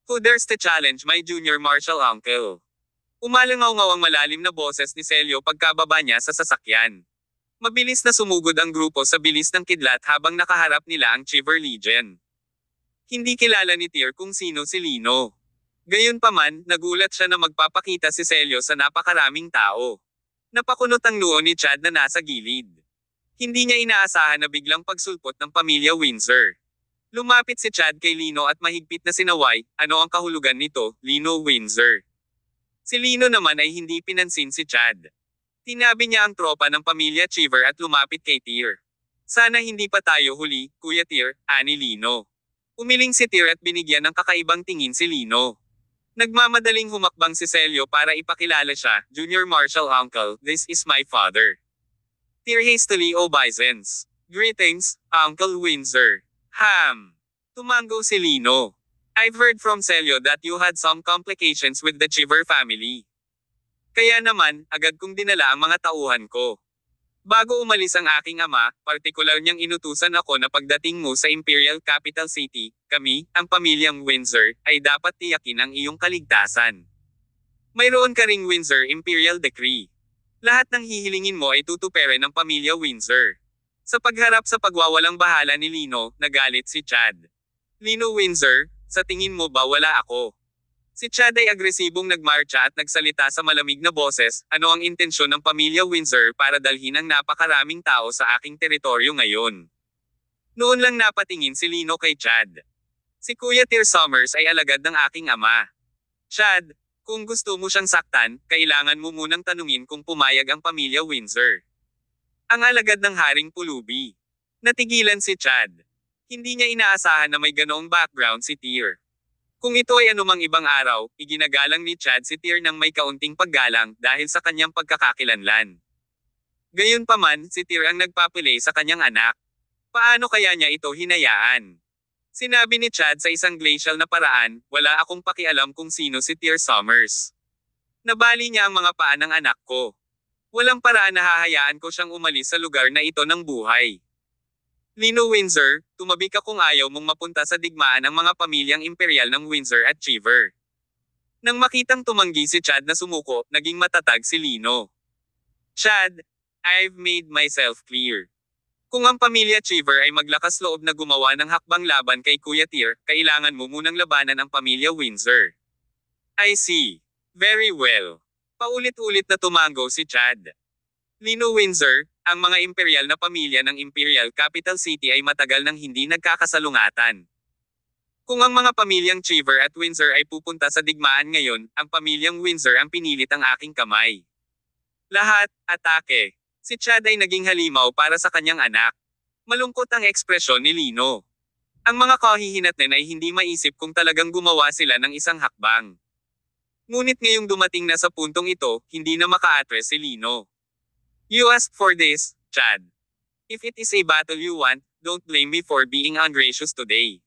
S1: "Who dares to challenge my junior martial uncle?" Umalangaw-ngaw ang malalim na boses ni Celio pagkababa niya sa sasakyan. Mabilis na sumugod ang grupo sa bilis ng kidlat habang nakaharap nila ang Cheever Legion. Hindi kilala ni Tyr kung sino si Lino. Gayunpaman, nagulat siya na magpapakita si Celio sa napakaraming tao. Napakunot ang noo ni Chad na nasa gilid. Hindi niya inaasahan na biglang pagsulpot ng pamilya Windsor. Lumapit si Chad kay Lino at mahigpit na sinaway, "Ano ang kahulugan nito, Lino Windsor?" Si Lino naman ay hindi pinansin si Chad. Tinabi niya ang tropa ng pamilya Cheever at lumapit kay Tyr. "Sana hindi pa tayo huli, Kuya Tyr," ani Lino. Umiling si Tyr at binigyan ng kakaibang tingin si Lino. Nagmamadaling humakbang si Celio para ipakilala siya, "Junior Martial Uncle, this is my father." Tyr hastily obeisance. "Greetings, Uncle Windsor." Tumango si Lino. "I've heard from Celio that you had some complications with the Cheever family. Kaya naman, agad kong dinala ang mga tauhan ko. Bago umalis ang aking ama, partikular niyang inutusan ako na pagdating mo sa Imperial Capital City, kami, ang pamilyang Windsor, ay dapat tiyakin ang iyong kaligtasan. Mayroon ka ring Windsor Imperial Decree. Lahat ng hihilingin mo ay tutuperin ng pamilya Windsor." Sa pagharap sa pagwawalang bahala ni Lino, nagalit si Chad. "Lino Windsor, sa tingin mo ba wala ako?" Si Chad ay agresibong nagmarcha at nagsalita sa malamig na boses, "Ano ang intensyon ng pamilya Windsor para dalhin ang napakaraming tao sa aking teritoryo ngayon?" Noon lang napatingin si Lino kay Chad. "Si Kuya Tyr Summers ay alagad ng aking ama. Chad, kung gusto mo siyang saktan, kailangan mo munang tanungin kung pumayag ang pamilya Windsor." Ang alagad ng Haring Pulubi. Natigilan si Chad. Hindi niya inaasahan na may ganoong background si Tyr. Kung ito ay anumang ibang araw, iginagalang ni Chad si Tyr ng may kaunting paggalang dahil sa kanyang pagkakakilanlan. Gayunpaman, si Tyr ang nagpapilay sa kanyang anak. Paano kaya niya ito hinayaan? Sinabi ni Chad sa isang glacial na paraan, "Wala akong pakialam kung sino si Tyr Summers. Nabali niya ang mga paa ng anak ko. Walang paraan na hahayaan ko siyang umalis sa lugar na ito ng buhay." Lino Windsor, tumabi ka kung ayaw mong mapunta sa digmaan ng mga pamilyang imperial ng Windsor at Cheever. Nang makitang tumanggi si Chad na sumuko, naging matatag si Lino. "Chad, I've made myself clear. Kung ang pamilya Cheever ay maglakas loob na gumawa ng hakbang laban kay Kuya Tyr, kailangan mo munang labanan ang pamilya Windsor." "I see. Very well. Paulit-ulit na tumango si Chad. Lino Windsor, ang mga imperial na pamilya ng Imperial Capital City ay matagal nang hindi nagkakasalungatan. Kung ang mga pamilyang Cheever at Windsor ay pupunta sa digmaan ngayon, ang pamilyang Windsor ang pinilit ang aking kamay. Lahat, atake. Si Chad ay naging halimaw para sa kanyang anak. Malungkot ang ekspresyon ni Lino. Ang mga kahihinatnan ay hindi maisip kung talagang gumawa sila ng isang hakbang. Ngunit ngayong dumating na sa puntong ito, hindi na maka-address si Lino. You asked for this, Chad. If it is a battle you want, don't blame me for being ungracious today.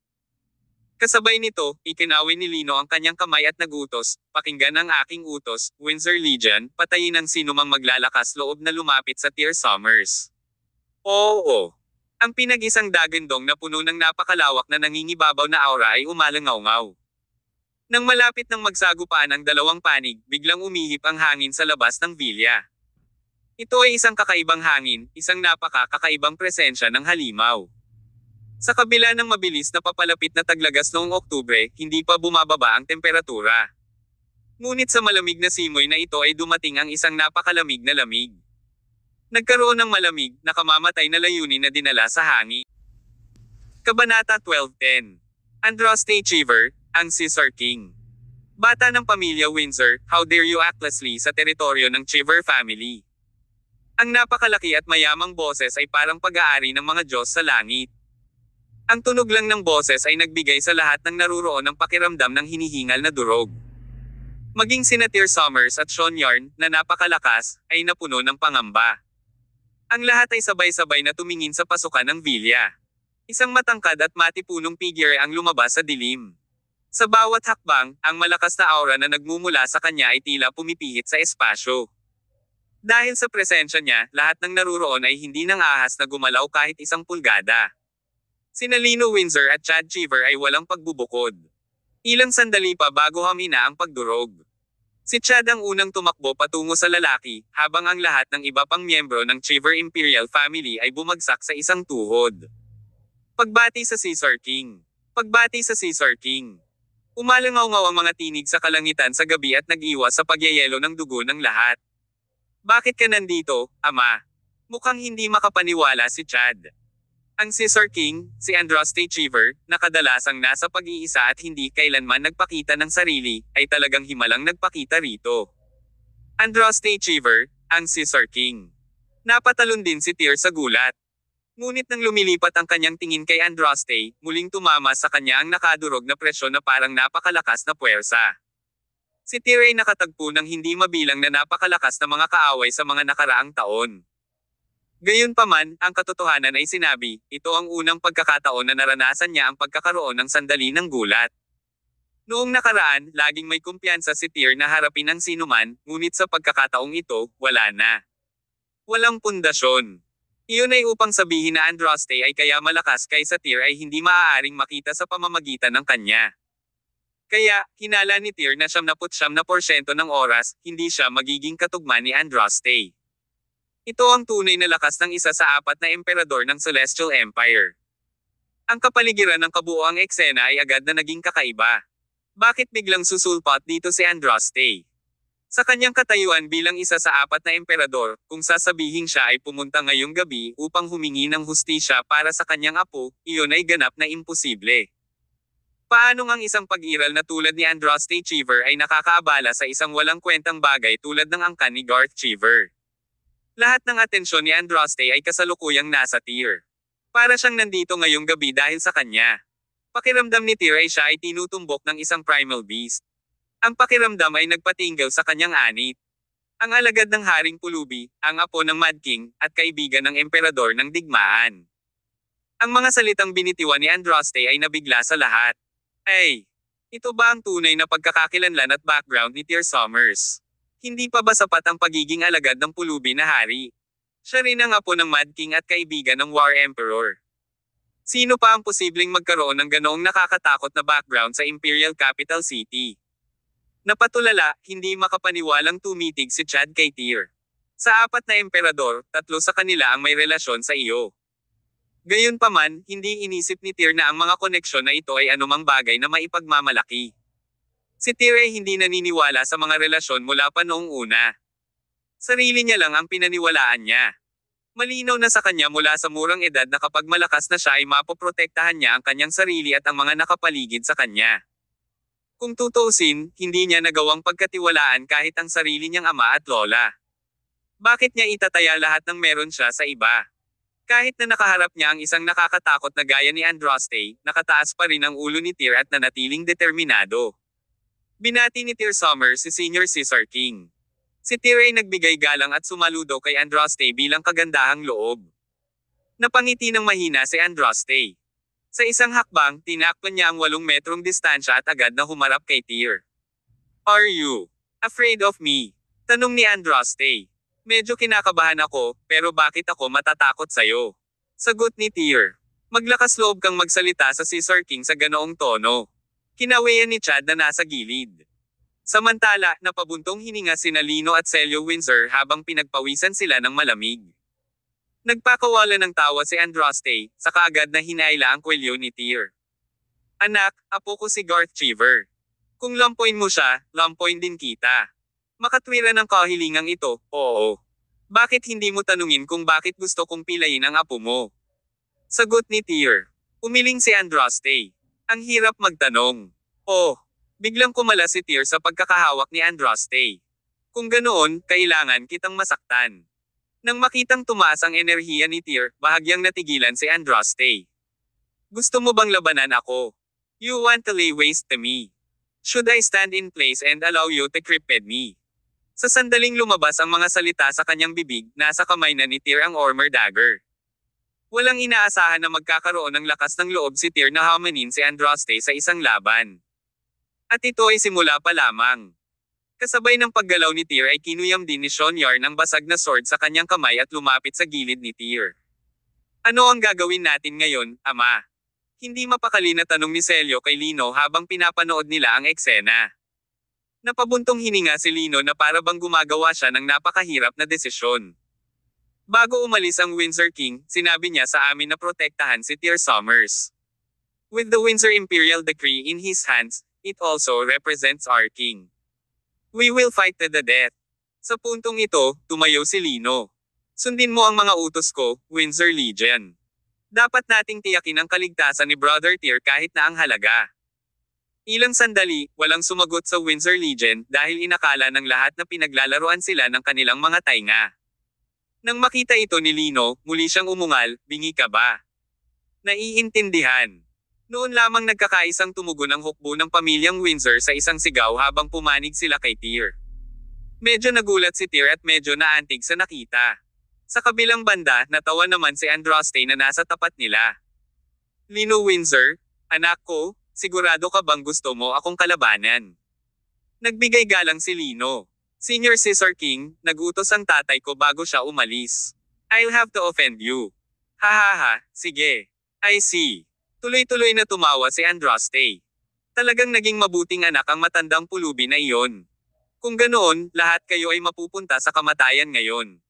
S1: Kasabay nito, ikinawin ni Lino ang kanyang kamay at nagutos, pakinggan ang aking utos, Windsor Legion, patayin ang sinumang maglalakas loob na lumapit sa Tyr Summers. Oo. Ang pinag-isang dagandong na puno ng napakalawak na nangingibabaw na aura ay umalangaw-ngaw. Nang malapit ng magsagupaan ang dalawang panig, biglang umihip ang hangin sa labas ng villa. Ito ay isang kakaibang hangin, isang napaka-kakaibang presensya ng halimaw. Sa kabila ng mabilis na papalapit na taglagas noong Oktubre, hindi pa bumababa ang temperatura. Ngunit sa malamig na simoy na ito ay dumating ang isang napakalamig na lamig. Nagkaroon ng malamig, nakamamatay na layunin na dinala sa hangin. Kabanata 12:10. Andraste Cheever, ang Caesar King. Bata ng pamilya Windsor, how dare you actlessly sa teritoryo ng Cheever family. Ang napakalaki at mayamang boses ay parang pag-aari ng mga Diyos sa langit. Ang tunog lang ng boses ay nagbigay sa lahat ng naruroon ng pakiramdam ng hinihingal na durog. Maging sina Tyr Summers at Sean Yarn, na napakalakas, ay napuno ng pangamba. Ang lahat ay sabay-sabay na tumingin sa pasukan ng villa. Isang matangkad at matipunong figure ang lumabas sa dilim. Sa bawat hakbang, ang malakas na aura na nagmumula sa kanya ay tila pumipihit sa espasyo. Dahil sa presensya niya, lahat ng naruroon ay hindi nang ahas na gumalaw kahit isang pulgada. Sina Lino Windsor at Chad Cheever ay walang pagbubukod. Ilang sandali pa bago hamina ang pagdurog. Si Chad ang unang tumakbo patungo sa lalaki, habang ang lahat ng iba pang miyembro ng Cheever Imperial Family ay bumagsak sa isang tuhod. Pagbati sa Caesar King. Pagbati sa Caesar King. Umalangaw-ngaw ang mga tinig sa kalangitan sa gabi at nag-iwas sa pagyayelo ng dugo ng lahat. Bakit ka nandito, Ama? Mukhang hindi makapaniwala si Chad. Ang Caesar King, si Andraste Cheever, na kadalasang nasa pag-iisa at hindi kailanman nagpakita ng sarili, ay talagang himalang nagpakita rito. Andraste Cheever, ang Caesar King. Napatalon din si Tyr sa gulat. Ngunit nang lumilipat ang kanyang tingin kay Andraste, muling tumama sa kanya ang nakadurog na presyon na parang napakalakas na puwersa. Si Tyr ay nakatagpo ng hindi mabilang na napakalakas na mga kaaway sa mga nakaraang taon. Gayunpaman, ang katotohanan ay sinabi, ito ang unang pagkakataon na naranasan niya ang pagkakaroon ng sandali ng gulat. Noong nakaraan, laging may kumpiyansa si Tyr na harapin ang sinuman, ngunit sa pagkakataong ito, wala na. Walang pundasyon. Iyon ay upang sabihin na Andraste ay kaya malakas kaysa Tyr ay hindi maaaring makita sa pamamagitan ng kanya. Kaya, hinala ni Tyr na 99% ng oras, hindi siya magiging katugma ni Andraste. Ito ang tunay na lakas ng isa sa apat na emperador ng Celestial Empire. Ang kapaligiran ng kabuoang eksena ay agad na naging kakaiba. Bakit biglang susulpot dito si Andraste? Sa kanyang katayuan bilang isa sa apat na emperador, kung sasabihin siya ay pumunta ngayong gabi upang humingi ng hustisya para sa kanyang apo, iyon ay ganap na imposible. Paano ngang isang pag-iral na tulad ni Andraste Cheever ay nakakaabala sa isang walang kwentang bagay tulad ng angkan ni Garth Cheever? Lahat ng atensyon ni Andraste ay kasalukuyang nasa Tyr. Para siyang nandito ngayong gabi dahil sa kanya. Pakiramdam ni Tyr ay siya ay tinutumbok ng isang primal beast. Ang pakiramdam ay nagpatinggal sa kanyang anit. Ang alagad ng Haring Pulubi, ang apo ng Mad King, at kaibigan ng emperador ng digmaan. Ang mga salitang binitiwan ni Andraste ay nabigla sa lahat. Ay! Ito ba ang tunay na pagkakakilanlan at background ni Tyr Summers? Hindi pa ba sapat ang pagiging alagad ng pulubi na hari? Siya rin ang apo ng Mad King at kaibigan ng War Emperor. Sino pa ang posibleng magkaroon ng ganoong nakakatakot na background sa Imperial Capital City? Napatulala, hindi makapaniwalang tumitig si Chad kay Tyr. Sa apat na emperador, 3 sa kanila ang may relasyon sa iyo. Gayunpaman, hindi inisip ni Tyr na ang mga koneksyon na ito ay anumang bagay na maipagmamalaki. Si Tyr ay hindi naniniwala sa mga relasyon mula pa noong una. Sarili niya lang ang pinaniwalaan niya. Malinaw na sa kanya mula sa murang edad na kapag malakas na siya ay mapoprotektahan niya ang kanyang sarili at ang mga nakapaligid sa kanya. Kung tutuusin, hindi niya nagawang pagkatiwalaan kahit ang sarili niyang ama at lola. Bakit niya itataya lahat ng meron siya sa iba? Kahit na nakaharap niya ang isang nakakatakot na gaya ni Andraste, nakataas pa rin ang ulo ni Tyr at nanatiling determinado. Binati ni Tyr Summers si Senior Caesar King. Si Tyr ay nagbigay galang at sumaludo kay Andraste bilang kagandahang loob. Napangiti ng mahina si Andraste. Sa isang hakbang, tinakpan niya ang 8 metrong distansya at agad na humarap kay Tyr. "Are you afraid of me?" Tanong ni Andraste. "Medyo kinakabahan ako, pero bakit ako matatakot sa'yo?" Sagot ni Tyr. Maglakas loob kang magsalita sa Caesar King sa ganoong tono. Kinawayan ni Chad na nasa gilid. Samantala, napabuntong hininga sina Lino at Celio Windsor habang pinagpawisan sila ng malamig. Nagpakawala ng tawa si Andraste, saka agad na hinaila ang kwelyo ni Tyr. "Anak, apo ko si Garth Cheever. Kung lampoin mo siya, lampoin din kita." Makatwiran ng kahilingang ito, "Oo. Bakit hindi mo tanungin kung bakit gusto kong pilayin ang apo mo?" Sagot ni Tyr. Umiling si Andraste. Ang hirap magtanong. "Oh." Biglang kumala si Tyr sa pagkakahawak ni Andraste. "Kung ganoon, kailangan kitang masaktan." Nang makitang tumaas ang enerhiya ni Tyr, bahagyang natigilan si Andraste. "Gusto mo bang labanan ako? You want to lay waste to me? Should I stand in place and allow you to cripple me?" Sa sandaling lumabas ang mga salita sa kanyang bibig, nasa kamay na ni Tyr ang armor dagger. Walang inaasahan na magkakaroon ng lakas ng loob si Tyr na hamanin si Andraste sa isang laban. At ito ay simula pa lamang. Kasabay ng paggalaw ni Tyr ay kinuyam din ni Shonyar ng basag na sword sa kanyang kamay at lumapit sa gilid ni Tyr. "Ano ang gagawin natin ngayon, ama?" Hindi mapakali na tanong ni Celio kay Lino habang pinapanood nila ang eksena. Napabuntong hininga si Lino na para bang gumagawa siya ng napakahirap na desisyon. Bago umalis ang Windsor King, sinabi niya sa amin na protektahan si Tyr Summers. With the Windsor Imperial Decree in his hands, it also represents our king. We will fight to the death. Sa puntong ito, tumayo si Lino. "Sundin mo ang mga utos ko, Windsor Legion. Dapat nating tiyakin ang kaligtasan ni Brother Tyr kahit na ang halaga." Ilang sandali, walang sumagot sa Windsor Legion dahil inakala ng lahat na pinaglalaroan sila ng kanilang mga tainga. Nang makita ito ni Lino, muli siyang umungal, "Bingi ka ba?" "Naiintindihan." Noon lamang nagkakaisang tumugon ang hukbo ng pamilyang Windsor sa isang sigaw habang pumanig sila kay Tyr. Medyo nagulat si Tyr at medyo naantig sa nakita. Sa kabilang banda, natawa naman si Andraste na nasa tapat nila. "Lino Windsor, anak ko, sigurado ka bang gusto mo akong kalabanan?" Nagbigay galang si Lino. "Senior Caesar King, nagutos ang tatay ko bago siya umalis. I'll have to offend you." "Hahaha, sige. I see." Tuloy-tuloy na tumawa si Andraste. Talagang naging mabuting anak ang matandang pulubi na iyon. Kung ganoon, lahat kayo ay mapupunta sa kamatayan ngayon.